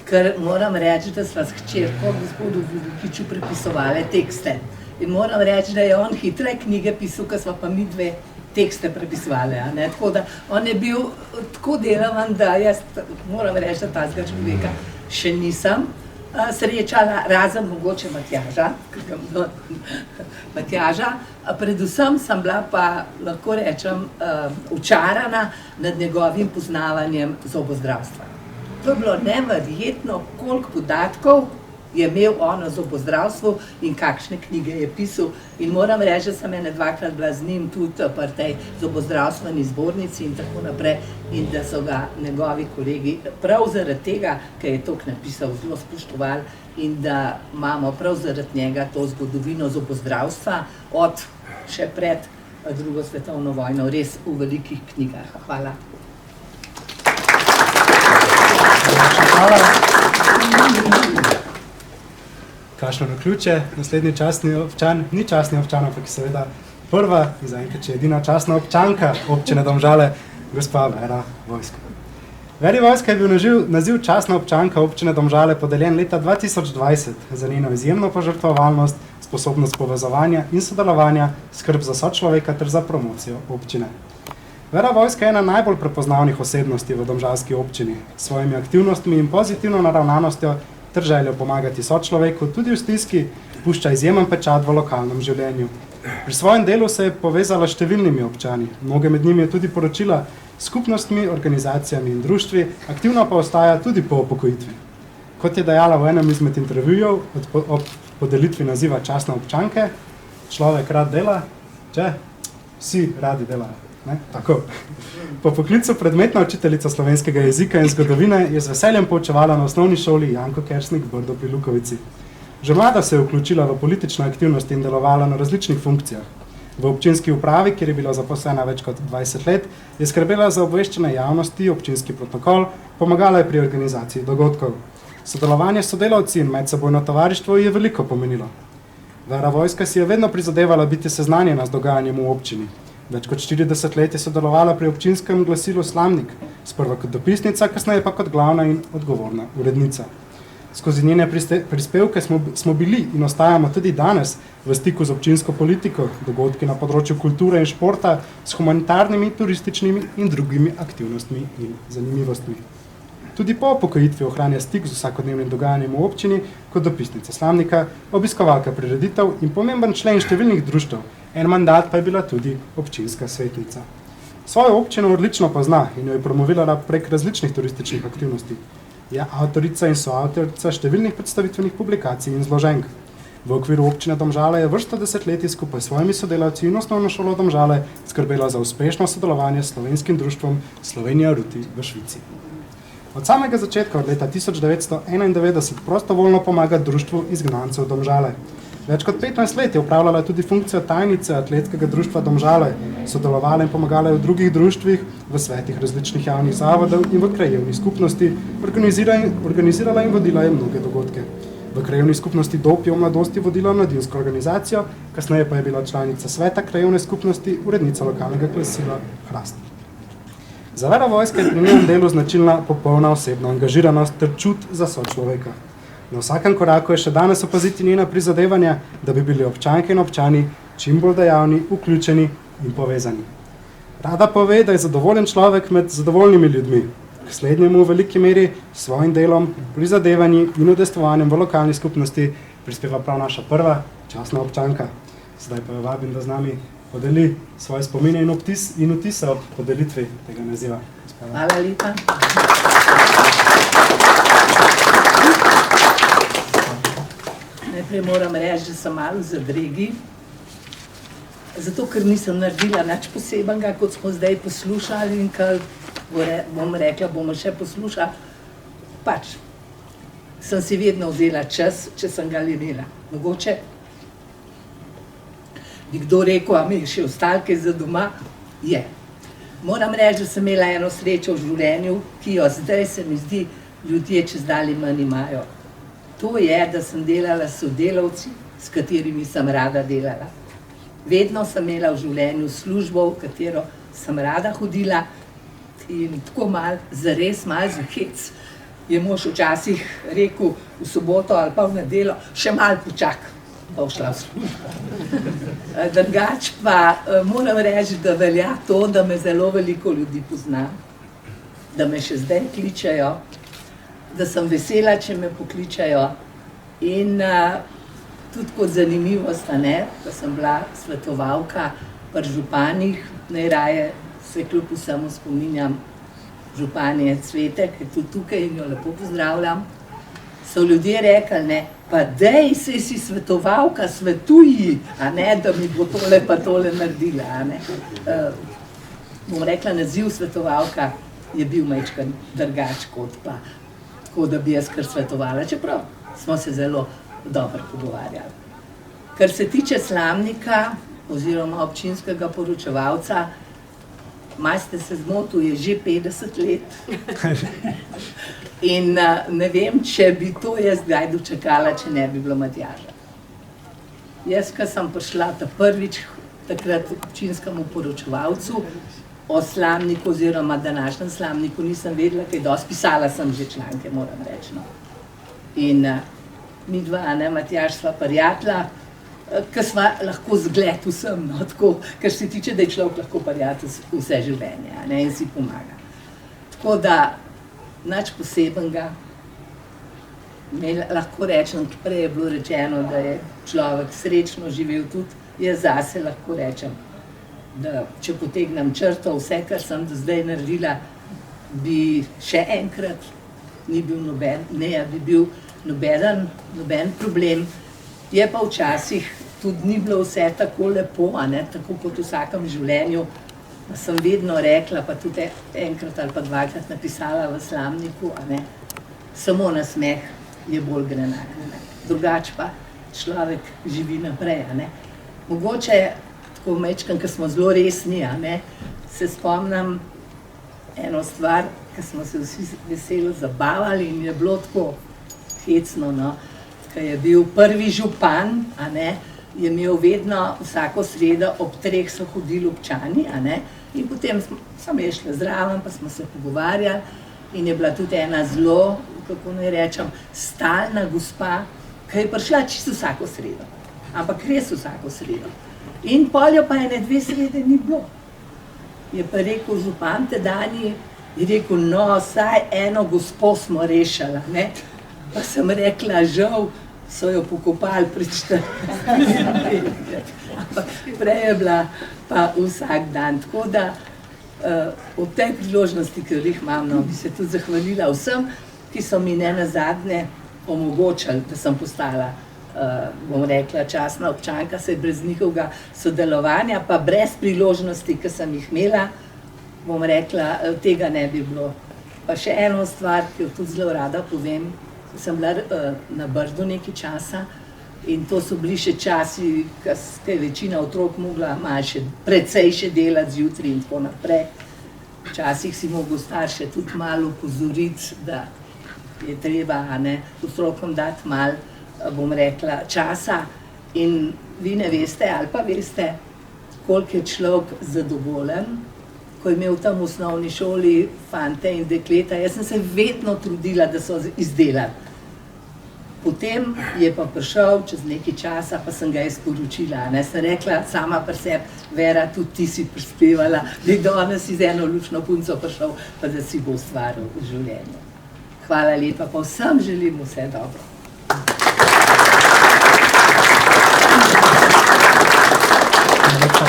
S14: ker moram reči, da sva s hčerko gospodu Vulikiču prepisovali tekste. In moram reči, da je on hitre knjige pisal, ker sva pa mi dve tekste prepisovali, a ne, tako da on je bil tako delavan, da jaz moram reči, da tazga človeka še nisem srečala, razen mogoče Matjaža. Predvsem sem bila pa, lahko rečem, očarana nad njegovim poznavanjem zobozdravstva. To je bilo neverjetno, koliko podatkov je imel on o zobozdravstvu in kakšne knjige je pisal. In moram reči, da sem ene dvakrat bila z njim tudi pri tej zobozdravstveni zbornici in tako naprej, in da so ga njegovi kolegi prav zaradi tega, ker je toliko napisal, zelo spoštovali in da imamo prav zaradi njega to zgodovino zobozdravstva od še pred drugo svetovno vojno res v velikih knjigah. Hvala.
S5: Kakšno naključje, naslednji častni občan, ni častni občan, ampak je seveda prva in zaenkrat edina častna občanka občine Domžale, gospa Vera Vojska. Veri Vojska je bil naziv častna občanka občine Domžale podeljen leta 2020 za njeno izjemno požrtvovalnost, sposobnost povezovanja in sodelovanja, skrb za sočloveka ter za promocijo občine. Vera Vojska je ena najbolj prepoznavnih osebnosti v domžalski občini. S svojimi aktivnostmi in pozitivno naravnanostjo ter željo pomagati sočloveku tudi v stiski pušča izjemen pečat v lokalnem življenju. Pri svojem delu se je povezala s številnimi občani, mnoge med njimi je tudi poročila skupnostmi, organizacijami in društvi, aktivno pa ostaja tudi po upokojitvi. Kot je dejala v enem izmed intervjujev ob podelitvi naziva častne občanke, človek rad dela, če vsi radi delajo. Ne? Tako. Po poklicu predmetna učiteljica slovenskega jezika in zgodovine je z veseljem poučevala na osnovni šoli Janko Kersnik Brdo pri Lukovici. Že mlada se je vključila v politične aktivnosti in delovala na različnih funkcijah. V občinski upravi, kjer je bila zaposlena več kot 20 let, je skrbela za obveščanje javnosti, občinski protokol, pomagala je pri organizaciji dogodkov. Sodelovanje s sodelavci in medsebojno tovarištvo je veliko pomenilo. Vera Vojska si je vedno prizadevala biti seznanjena z dogajanjem v občini. Več kot 40 let je sodelovala pri občinskem glasilu Slamnik, sprva kot dopisnica, kasneje pa kot glavna in odgovorna urednica. Skozi njene prispevke smo bili in ostajamo tudi danes v stiku z občinsko politiko, dogodki na področju kulture in športa, s humanitarnimi, turističnimi in drugimi aktivnostmi in zanimivostmi. Tudi po upokojitvi ohranja stik z vsakodnevnim dogajanjem v občini kot dopisnica Slamnika, obiskovalka prireditev in pomemben člen številnih društev. En mandat pa je bila tudi občinska svetnica. Svojo občino odlično pozna in jo je promovirala prek različnih turističnih aktivnosti. Je avtorica in soavtorica številnih predstavitvenih publikacij in zloženk. V okviru občine Domžale je vrsto desetletij skupaj s svojimi sodelavci in osnovno šolo Domžale skrbela za uspešno sodelovanje s slovenskim društvom Slovenija Ruti v Švici. Od samega začetka, od leta 1991, prostovoljno pomaga društvu izgnancev Domžale. Več kot 15 let je upravljala tudi funkcijo tajnice atletskega društva Domžale, sodelovala in pomagala v drugih društvih, v svetih različnih javnih zavodov in v krajevni skupnosti, organizirala in vodila je mnoge dogodke. V krajevni skupnosti Dob je v mladosti vodila mladinsko organizacijo, kasneje pa je bila članica sveta krajevne skupnosti, urednica lokalnega glasila Hrast. Za Vero Vojska je pri njenem delu značilna popolna osebna angažiranost ter čut za sočloveka. Na vsakem koraku je še danes opaziti njena prizadevanja, da bi bili občanke in občani čim bolj dejavni, vključeni in povezani. Rada pove, da je zadovoljen človek med zadovoljnimi ljudmi. K slednjemu v veliki meri s svojim delom, prizadevanji in udejstvovanjem v lokalni skupnosti prispeva prav naša prva častna občanka. Sedaj pa jo vabim, da z nami podeli svoje spomine in vtise ob podelitvi tega naziva.
S14: Hvala lepa. Najprej moram reči, da sem malo v zadregi, zato ker nisem naredila nič posebenega, kot smo zdaj poslušali in kar bom rekla, bomo še poslušali. Pač, sem si vedno vzela čas, če sem ga imela. Mogoče bi kdo rekel, a mi je še ostalke za doma? Je. Moram reči, da sem imela eno srečo v življenju, ki jo zdaj se mi zdi, ljudje čez dalje manj imajo. To je, da sem delala s sodelavci, s katerimi sem rada delala. Vedno sem imela v življenju službo, v katero sem rada hodila in tako malo, zares malo za hec. Je mož včasih rekel v soboto ali pa v nedeljo, še malo počak, pa šla v službo. Drugač pa moram reči, da velja to, da me zelo veliko ljudi pozna, da me še zdaj kličajo, da sem vesela, če me pokličajo in tudi kot zanimivost, da sem bila svetovalka pri županih, najraje se kljub vsemu spominjam županje Cvete, ki je tudi tukaj in jo lepo pozdravljam, so ljudje rekli, pa dej, saj si svetovalka, svetuji, da mi bo tole pa tole naredila. Bom rekla, naziv svetovalka je bil majčkan drugač kot pa tako, da bi jaz kar svetovala, čeprav smo se zelo dobro pogovarjali. Kar se tiče slamnika oziroma občinskega poročevalca, malo ste se zmotil, je že 50 let. In ne vem, če bi to jaz kdaj dočakala, če ne bi bilo Matjaža. Jaz, ko sem prišla prvič takrat občinskemu poročevalcu, o slamniku oziroma današnjem slamniku nisem vedela, kaj dosti, pisala sem že članke, moram reči. In mi dva, Matjaž, sva prijatelja, ki sva lahko zgled vsem, tako, kar se tiče, da je človek lahko prijatelj vse življenje in si pomaga. Tako da, nič posebenega, lahko rečem, prej je bilo rečeno, da je človek srečno živel tudi, jaz zase lahko rečem, da če potegnem črto, vse, kar sem do zdaj naredila, bi še enkrat ni bil noben problem. Je pa včasih tudi ni bilo vse tako lepo, tako kot v vsakem življenju. Pa sem vedno rekla, pa tudi enkrat ali pa dvakrat napisala v slamniku, samo nasmeh je bolj grenak. Drugač pa človek živi naprej. Mogoče tako mečkam, ker smo zelo resni, se spomnim eno stvar, ker smo se vsi veselo zabavali in je bilo tako hecno, ker je bil prvi župan, je imel vedno vsako sredo ob 3 so hodili občani, in potem sem je šla zraven, pa smo se pogovarjali in je bila tudi ena zelo, kako naj rečem, stalna gospa, ki je prišla čisto vsako sredo, ampak res vsako sredo. In poljo pa ene 2 srede ni bilo. Je pa rekel župan tedanji, je rekel, no, saj eno gospo smo rešala, pa sem rekla, žal, so jo pokopali pred 14 leti. Ampak prej je bila pa vsak dan. Tako da ob tej priložnosti, ki jih imam, bi se tudi zahvalila vsem, ki so mi nenazadnje omogočili, da sem postala, bom rekla, častna občanka, saj brez njihovega sodelovanja, pa brez priložnosti, ki sem jih imela, bom rekla, tega ne bi bilo Pa še eno stvar, ki jo tudi zelo rada povem, sem bila na Brdu nekaj časa in to so bili še časi, ko je večina otrok mogla malo še precej še delati zjutraj in tako naprej. Včasih si mogel starše tudi malo opozoriti, da je treba otrokom dati malo, bom rekla, časa in vi ne veste ali pa veste, koliko je človek zadovoljen, ko je imel tam v osnovni šoli fante in dekleta. Jaz sem se vedno trudila, da so izdelali. Potem je pa prišel čez nekaj časa, pa sem ga izporočila. Sem rekla sama pri sebi, Vera, tudi ti si prispevala, da je danes iz eno lučno punco prišel, pa da si bo ustvaril v življenju. Hvala lepa, pa vsem želim vse dobro.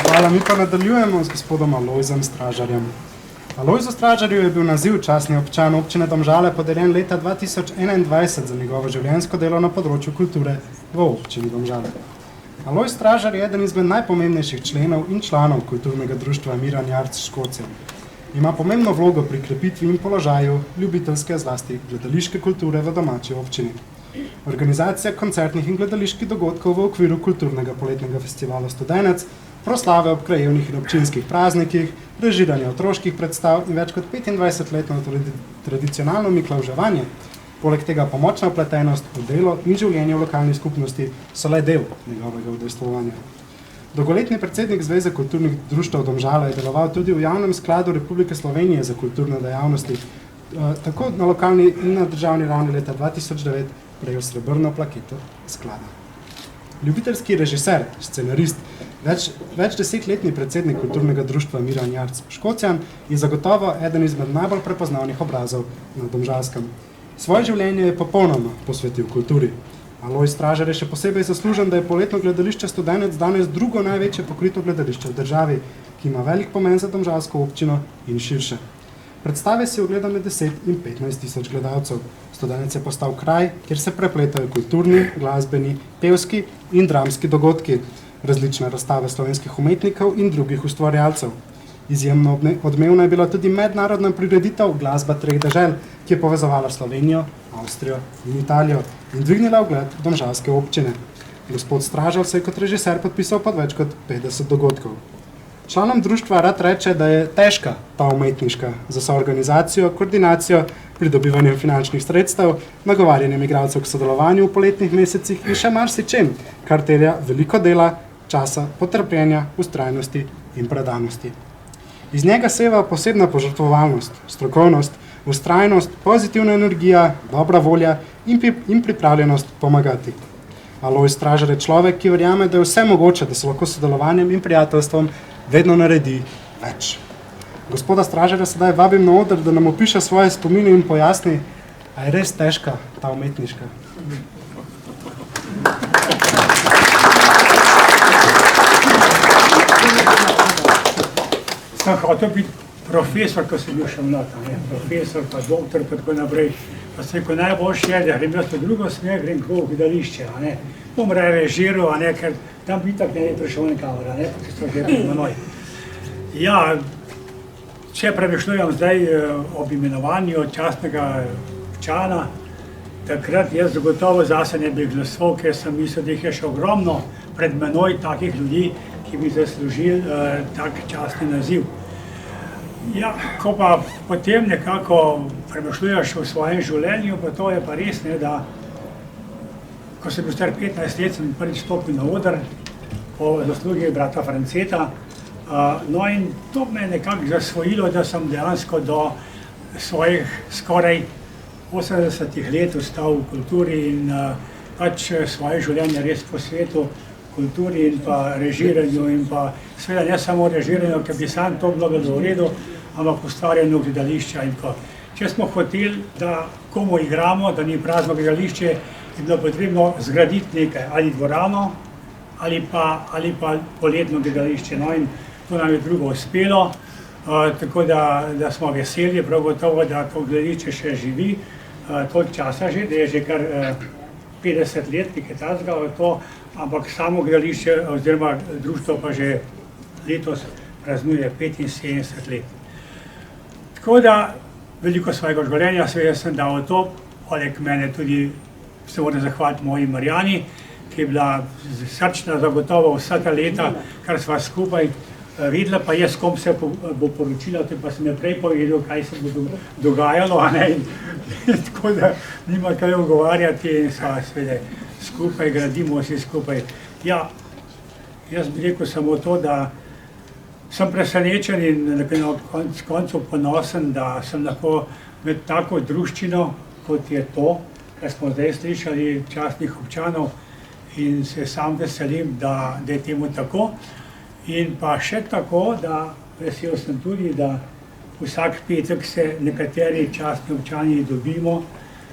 S5: Hvala, mi pa nadaljujemo z gospodom Alojzom Stražarjem. Alojzu Stražarju je bil naziv častni občan občine Domžale podeljen leta 2021 za njegovo življenjsko delo na področju kulture v občini Domžale. Alojz Stražar je eden izmed najpomembnejših členov in članov kulturnega društva Miran Jarc Škocjan. Ima pomembno vlogo pri krepitvi in položaju ljubiteljske, zlasti gledališke kulture v domači občini. Organizacija koncertnih in gledaliških dogodkov v okviru kulturnega poletnega festivala Studenec, proslave ob krajevnih in občinskih praznikih, režiranje otroških predstav in več kot 25-letno tradicionalno miklavževanje, poleg tega pomočna vpletenost v delo in življenje v lokalni skupnosti so le del njegovega udejstvovanja. Dolgoletni predsednik Zveze kulturnih društev Domžale je deloval tudi v Javnem skladu Republike Slovenije za kulturne dejavnosti, tako na lokalni in na državni ravni leta 2009 prejel srebrno plaketo sklada. Ljubiteljski režiser, scenarist, več desetletni predsednik kulturnega društva Miran Jarc Škocjan je zagotovo eden izmed najbolj prepoznavnih obrazov na Domžalskem. Svoje življenje je popolnoma posvetil kulturi. Alojz Stražar je še posebej zaslužen, da je poletno gledališče Studenec danes drugo največje pokrito gledališče v državi, ki ima velik pomen za domžalsko občino in širše. Predstave si ogleda med 10 in 15 tisoč gledalcev. Studenec je postal kraj, kjer se prepletajo kulturni, glasbeni, pevski in dramski dogodki, različne razstave slovenskih umetnikov in drugih ustvarjalcev. Izjemno odmevna je bila tudi mednarodna prireditev Glasba treh dežel, ki je povezovala Slovenijo, Avstrijo in Italijo in dvignila ugled domžalske občine. Gospod Stražar se je kot režiser podpisal pod več kot 50 dogodkov. Članom društva rad reče, da je težka ta umetniška za soorganizacijo, koordinacijo, pridobivanje finančnih sredstev, nagovarjanje igralcev k sodelovanju v poletnih mesecih in še marsičem, kar terja veliko dela, časa, potrpljenja, vztrajnosti in predanosti. Iz njega seva posebna požrtvovalnost, strokovnost, vztrajnost, pozitivna energija, dobra volja in pripravljenost pomagati. Alojz Stražar je človek, ki verjame, da je vse mogoče, da se lahko s sodelovanjem in prijateljstvom vedno naredi več. Gospoda Stražarja sedaj vabim na oder, da nam opiše svoje spomine in pojasni, a je res težka ta umetniška.
S15: Sem hotel biti profesor, ko sem bil še mlad, profesor, pa doktor, pa tako naprej. Pa sem rekel, najboljše je, da grem jaz po drugo smer, grem v gledališče, bom režiral, ker tam bi tako ne prišel nikamor, ki so že pred menoj. Ja, če premišljujem zdaj ob imenovanju častnega občana, takrat jaz zagotovo zase ne bi glasoval, ker sem mislil, da jih je še ogromno pred menoj takih ljudi, ki bi zaslužili tak častni naziv. Ja, ko pa potem nekako premišljuješ v svojem življenju, pa to je pa res, da ko sem bil star 15 let, sem prvič stopil na oder po zaslugi brata Franceta. No in to me je nekako zasvojilo, da sem dejansko do svojih skoraj 80 let ostal v kulturi in pač svoje življenje res posvetil kulturi in pa režiranju in pa seveda ne samo režiranju, ker bi sam to bilo v redu, ampak ustvarjanju gledališča in tako. Če smo hoteli, da komu igramo, da ni prazno gledališče, je bilo potrebno zgraditi nekaj, ali dvorano, ali pa poletno gledališče. No in to nam je drugo uspelo, tako da smo veseli, prav gotovo, da to gledališče še živi, toliko časa že, da je že kar 50 let, nekaj takega v to, ampak samo gledališče oziroma društvo pa že letos praznuje 75 let. Tako da veliko svojega življenja, seveda sem dal v to, poleg mene tudi se moram zahvaliti moji Marjani, ki je bila srčna zagotovo vsa ta leta, kar sva skupaj videla, pa je s kom se bo poročila, to pa sem je prej povedal, kaj se bo dogajalo, a ne, in tako da nima kaj ogovarjati in sva seveda skupaj, gradimo vsi skupaj. Ja, jaz bi rekel samo to, da sem presenečen in na koncu ponosen, da sem lahko med tako druščino, kot je to, kar smo zdaj slišali, častnih občanov, in se sam veselim, da je temu tako. In pa še tako, da vesel sem tudi, da vsak petek se nekateri častni občani dobimo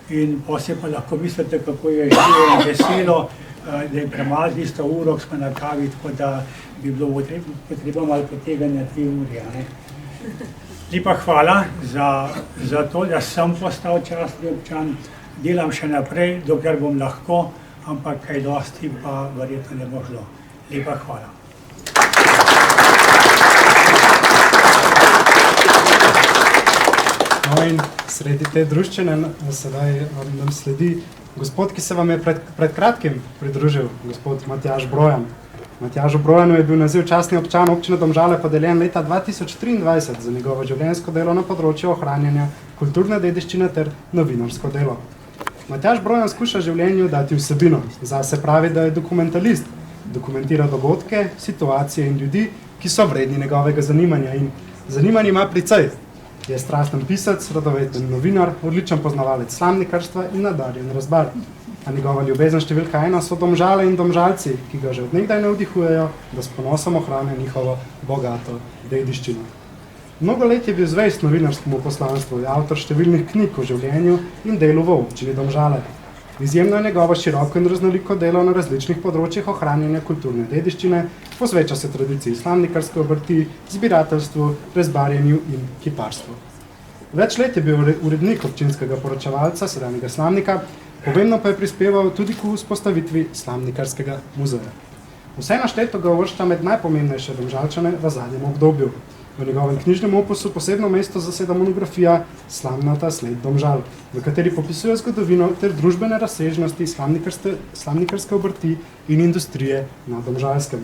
S15: in potem pa lahko mislite, kako je živo in veselo, da je premalo 200 ur, smo na kavi, tako da bi bilo potrebno malo poteganja 3 ure. Lepa hvala za to, da sem postal častni občan, delam še naprej, dokler bom lahko, ampak kaj dosti pa verjetno ne bo šlo. Lepa hvala.
S5: No in sredi te druščine sedaj nam sledi gospod, ki se vam je pred kratkim pridružil, gospod Matjaž Brojan. Matjažu Brojanu je bil naziv častni občan občine Domžale podeljen leta 2023 za njegovo življenjsko delo na področju ohranjanja kulturne dediščine ter novinarsko delo. Matjaž Brojan skuša življenju dati vsebino, zase pravi, da je dokumentalist, dokumentira dogodke, situacije in ljudi, ki so vredni njegovega zanimanja in zanimanje ima precej. Je strasten pisec, radoveden novinar, odličen poznavalec slamnikarstva in nadarjen razbar. A njegova ljubezen številka 1 so Domžale in Domžalci, ki ga že od nekdaj navdihujejo, da s ponosom ohranja njihovo bogato dediščino. Mnogo let je bil zvest novinarskemu poslanstvu, je avtor številnih knjig o življenju in delu v občini Domžale. Izjemno je njegovo široko in raznoliko delo na različnih področjih ohranjanja kulturne dediščine, posveča se tradiciji slamnikarske obrti, zbirateljstvu, rezbarjenju in kiparstvu. Več let je bil urednik občinskega poročevalca, sedanjega slamnika, pomembno pa je prispeval tudi k vzpostavitvi slamnikarskega muzeja. Vse našteto ga uvršča med najpomembnejše Domžalčane v zadnjem obdobju. V njegovem knjižnem opusu posebno mesto zaseda monografija Slamnata sled Domžal, v kateri popisuje zgodovino ter družbene razsežnosti slamnikarske obrti in industrije na Domžalskem.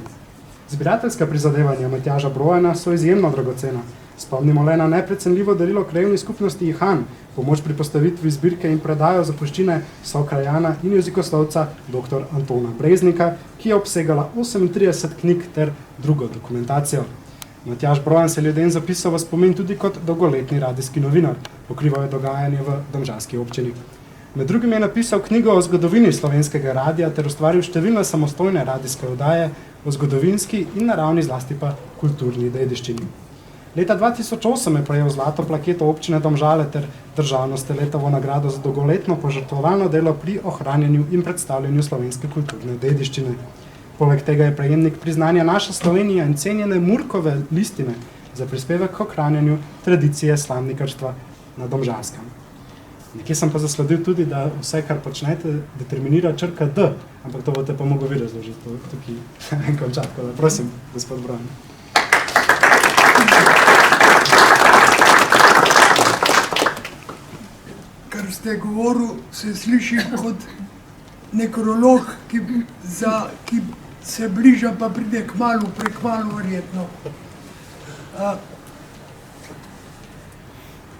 S5: Zbirateljska prizadevanja Matjaža Brojana so izjemno dragocena. Spomnimo le na neprecenljivo darilo krajevni skupnosti Ihan, pomoč pri postavitvi zbirke in predajo zapuščine sokrajana in jezikoslovca dr. Antona Breznika, ki je obsegala 38 knjig ter drugo dokumentacijo. Matjaž Brojan se ljudem zapisal v spomin tudi kot dolgoletni radijski novinar, pokrival je dogajanje v domžalski občini. Med drugim je napisal knjigo o zgodovini slovenskega radija ter ustvaril številne samostojne radijske oddaje o zgodovinski in naravni, zlasti pa kulturni dediščini. Leta 2008 je prejel zlato plaketo občine Domžale ter državno Steletovo nagrado za dolgoletno požrtvovalno delo pri ohranjanju in predstavljanju slovenske kulturne dediščine. Poleg tega je prejemnik priznanja Naša Slovenija in cenjene Murkove listine za prispevek k ohranjanju tradicije slamnikarstva na Domžalskem. Nekje sem pa zasledil tudi, da vse, kar počnete, determinira črka D, ampak to boste pa mogli vi razložiti tukaj končati. Prosim, gospod Brojan.
S9: Kar ste govoril, se sliši kot nekrolog, ki se bliža, pa pride kmalu, prekmalu verjetno.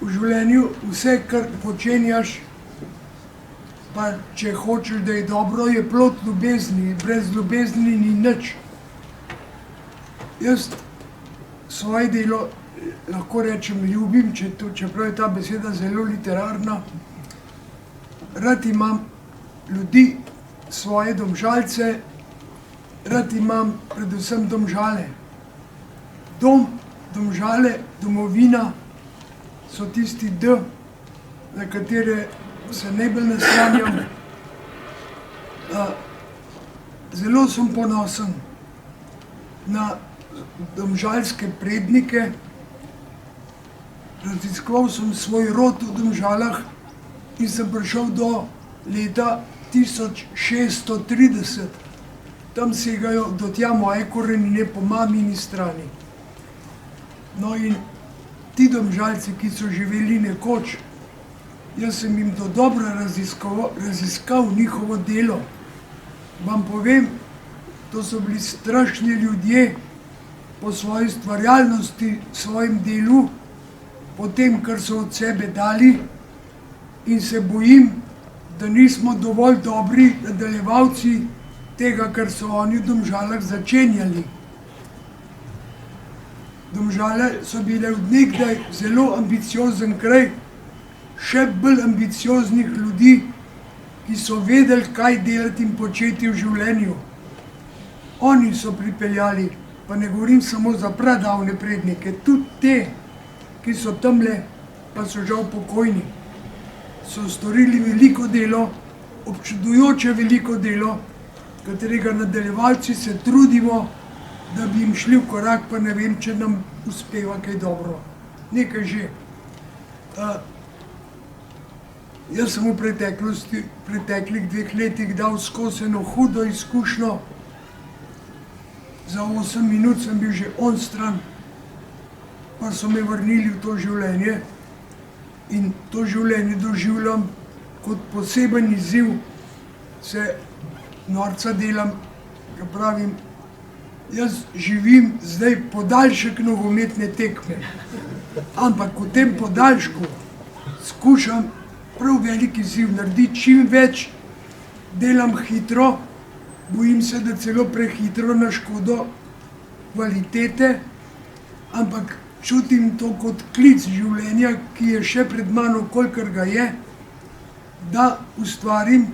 S9: V življenju vse, kar počenjaš, pa če hočeš, da je dobro, je plod ljubezni, brez ljubezni ni nič. Jaz svoje delo lahko rečem ljubim, čeprav je ta beseda zelo literarna. Rad imam ljudi, svoje Domžalce, rad imam predvsem Domžale. Dom, Domžale, domovina so tisti D, na katere se najbolj naslanjam. Zelo sem ponosen na domžalske prednike. Raziskoval sem svoj rod v Domžalah in sem prišel do leta 1630. Tam segajo do tja moje korenine po mamini strani. No in ti Domžalci, ki so živeli nekoč, jaz sem jim to dobro raziskal njihovo delo. Vam povem, to so bili strašni ljudje po svoji stvarjalnosti, svojem delu, po tem, kar so od sebe dali, in se bojim, da nismo dovolj dobri nadaljevalci tega, kar so oni v Domžalah začenjali. Domžale so bile od nekdaj zelo ambiciozen kraj, še bolj ambicioznih ljudi, ki so vedeli, kaj delati in početi v življenju. Oni so pripeljali, pa ne govorim samo za pradavne prednike, tudi te, ki so tamle, pa so žal pokojni, so storili veliko delo, občudujoče veliko delo, katerega nadaljevalci se trudimo, da bi jim šli v korak, pa ne vem, če nam uspeva kaj dobro. Nekaj že. Jaz sem v preteklih 2 letih dal skozi eno hudo izkušnjo. Za 8 minut sem bil že on stran, pa so me vrnili v to življenje. In to življenje doživljam kot poseben izziv. Se norca delam, ga pravim, jaz živim zdaj podaljšek nogometne tekme. Ampak v tem podaljšku skušam prav velik izziv narediti čim več, delam hitro, bojim se, da celo prehitro na škodo kvalitete, ampak čutim to kot klic življenja, ki je še pred mano, kolikor ga je, da ustvarim,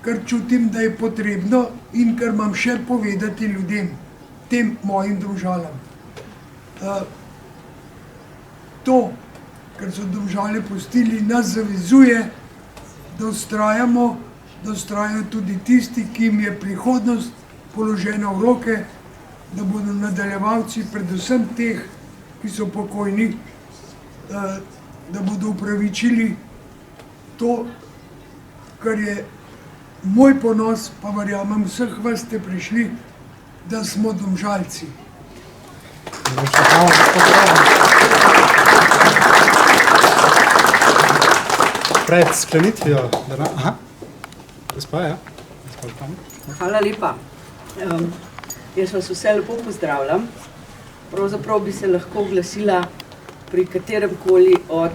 S9: kar čutim, da je potrebno in kar imam še povedati ljudem, tem mojim Domžalam. To, kar so Domžale pustili, nas zavezuje, da vztrajamo, da vztrajajo tudi tisti, ki jim je prihodnost položena v roke, da bodo nadaljevalci, predvsem teh, ki so pokojni, da bodo upravičili to, kar je moj ponos, pa verjamem, vseh vas ste prišli, da smo Domžalci.
S5: Pred sklenitvijo, gospa, ja.
S16: Hvala lepa. Jaz vas vse lepo pozdravljam. Pravzaprav bi se lahko oglasila pri kateremkoli od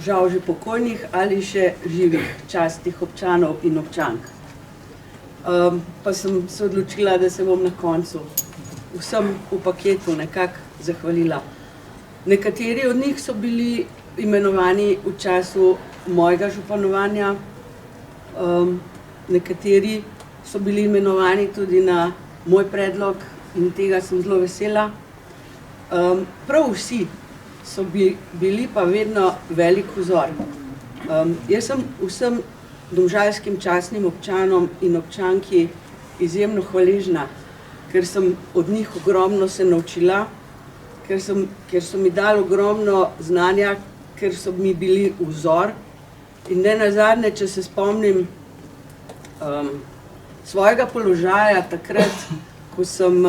S16: žal že pokojnih ali še živih častnih občanov in občank. Pa sem se odločila, da se bom na koncu vsem v paketu nekako zahvalila. Nekateri od njih so bili imenovani v času mojega županovanja, nekateri so bili imenovani tudi na moj predlog in tega sem zelo vesela. Prav vsi so bili pa vedno velik vzor. Jaz sem vsem domžalskim častnim občanom in občanki izjemno hvaležna, ker sem od njih ogromno se naučila, ker so mi dali ogromno znanja, ker so mi bili vzor. In ne nazadnje, če se spomnim svojega položaja takrat, ko sem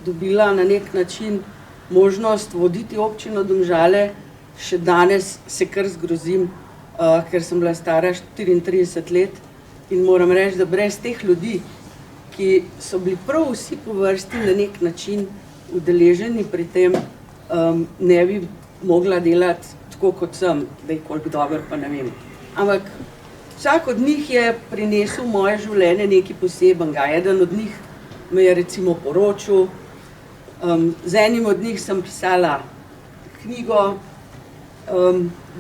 S16: dobila na nek način možnost voditi občino Domžale, še danes se kar zgrozim, ker sem bila stara 34 let in moram reči, da brez teh ljudi, ki so bili prav vsi po vrsti na nek način udeleženi pri tem, ne bi mogla delati tako, kot sem, da je koliko dobro, pa ne vem. Ampak vsak od njih je prinesel v moje življenje nekaj posebenega. Eden od njih me je recimo poročil, z enim od njih sem pisala knjigo,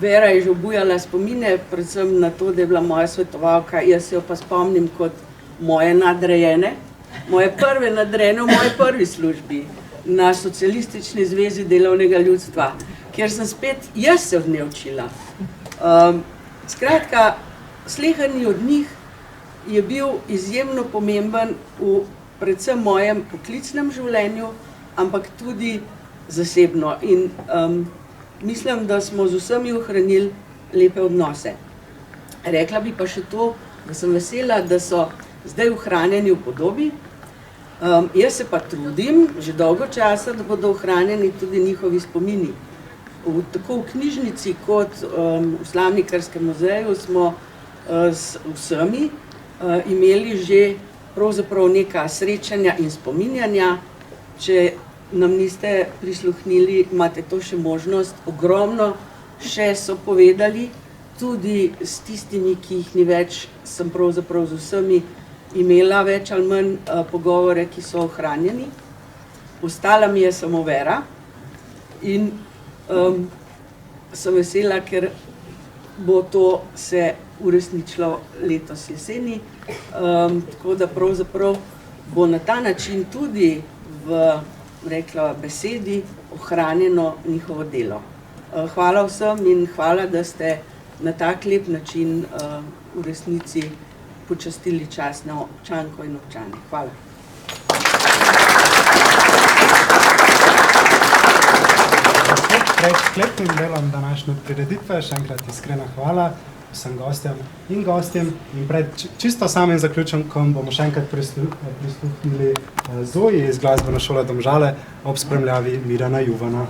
S16: Vera je že obujala spomine, predvsem na to, da je bila moja svetovalka, jaz se jo pa spomnim kot moje nadrejene, moje prve nadrejene v moji prvi službi na Socialistični zvezi delovnega ljudstva, kjer sem spet jaz se od nje učila. Skratka, sleherni od njih je bil izjemno pomemben v predvsem mojem poklicnem življenju, ampak tudi zasebno. In mislim, da smo z vsemi ohranili lepe odnose. Rekla bi pa še to, da sem vesela, da so zdaj ohranjeni v podobi. Jaz se pa trudim že dolgo časa, da bodo ohranjeni tudi njihovi spomini. Tako v knjižnici kot v Slavnikarskem muzeju smo z vsemi imeli že pravzaprav neka srečanja in spominjanja. Če nam niste prisluhnili, imate to še možnost. Ogromno še so povedali, tudi s tistimi, ki jih ni več, sem pravzaprav z vsemi imela več ali manj pogovore, ki so ohranjeni. Ostala mi je samo Vera in sem vesela, ker bo to se uresničilo letos jeseni. Tako da pravzaprav bo na ta način tudi v besedi ohranjeno njihovo delo. Hvala vsem in hvala, da ste na tak lep način v resnici počastili častno občanko in občane. Hvala.
S5: Pred sklepnim delom današnje prireditve še enkrat iskrena hvala vsem gostjem in gostjem. In pred čisto samim zaključkom bomo še enkrat prisluhnili Zoji iz Glasbene šole Domžale ob spremljavi Mirana Juvana.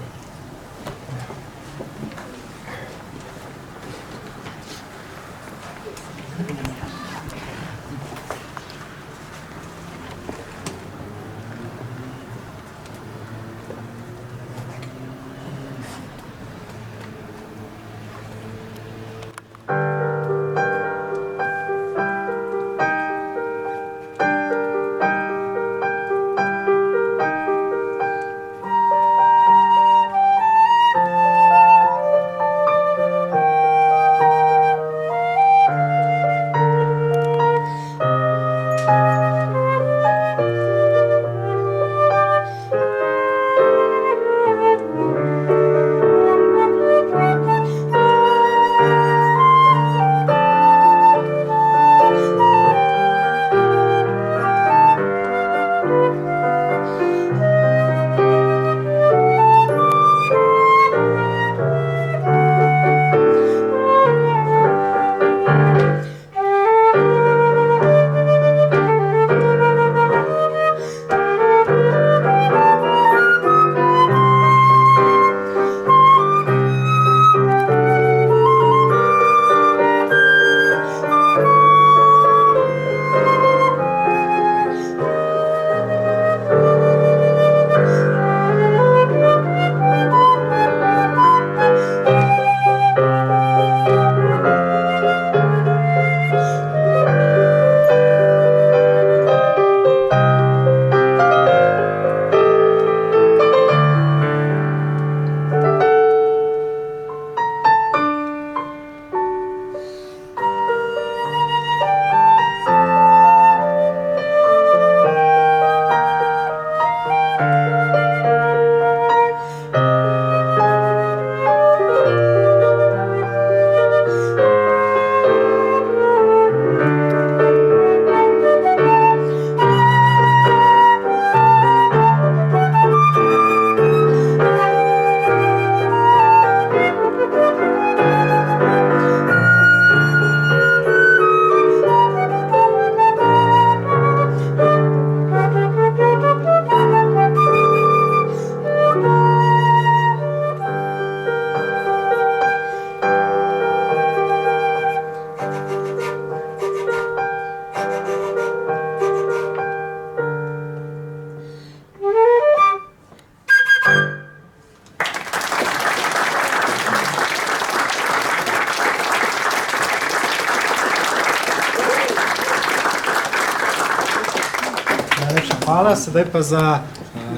S5: Hvala, sedaj pa za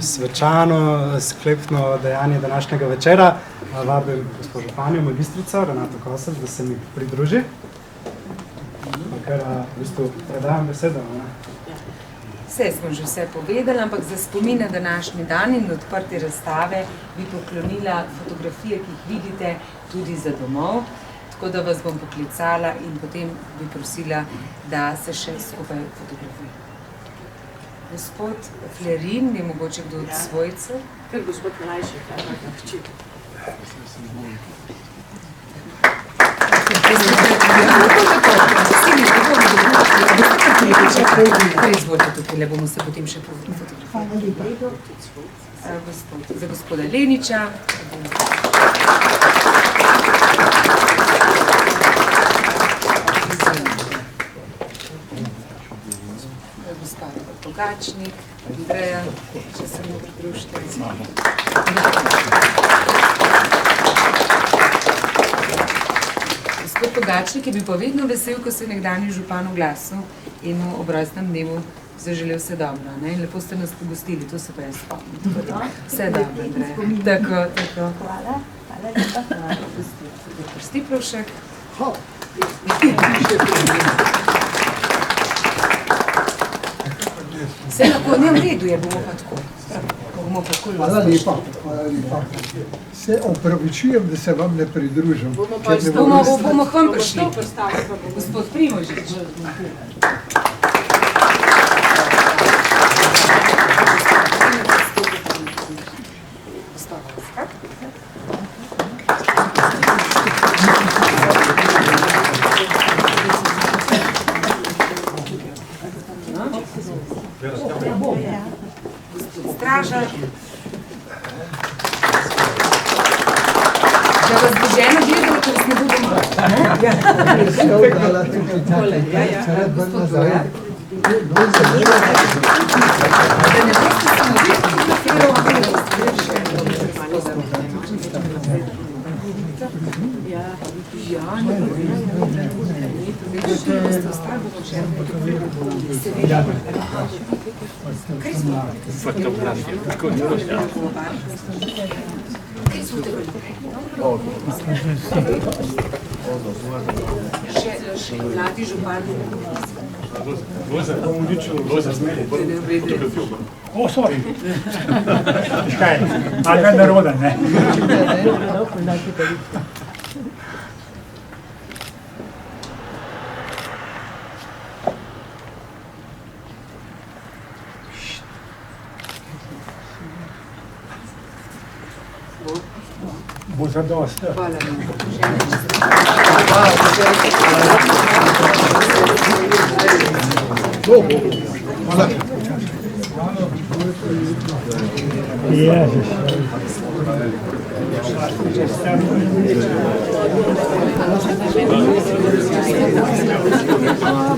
S5: svečano sklepno dejanje današnjega večera vabim gospo županjo, magistrico Renato Kosec, da se mi pridruži. Ker v bistvu predajam besedo.
S3: Vse smo že vse povedali, ampak za spomin na današnji dan in odprte razstave bi poklonila fotografije, ki jih vidite, tudi za domov. Tako da vas bom poklicala in potem bi prosila, da se še skupaj fotografira. Gospod Flerin, je mogoče kdo od svojcev?
S16: Ker gospod mlajši, kaj ima hči. Izvolite tukaj, le bomo se potem še fotografirali. Za gospoda Leniča.
S3: Gospa Pogačnik, Andreja, če se mu pridružite. Gospod Pogačnik je bil pa vedno vesel, ko se je nekdanji župan oglasil in mu ob rojstnem dnevu zaželel vse dobro. In lepo ste nas pogostili, to se pa jaz spomnim. Vse dobro, Andreja. Tako.
S12: Hvala lepa.
S3: Prsti Plovšek. Vse lahko, ne v redu je, bomo pa tako.
S6: Hvala lepa. Se opravičujem, da se vam ne pridružim.
S3: Bomo k vam prišli. Gospod Primožič. Stražar. Da vas bo žena gledala, ker vas ne bo doma. Še mladi župan.
S15: O, sorry. Škaj, ali kaj naroden, ne? Bo zadosti.
S3: Hvala.
S6: Hvala.
S15: Jezus.
S6: Hvala.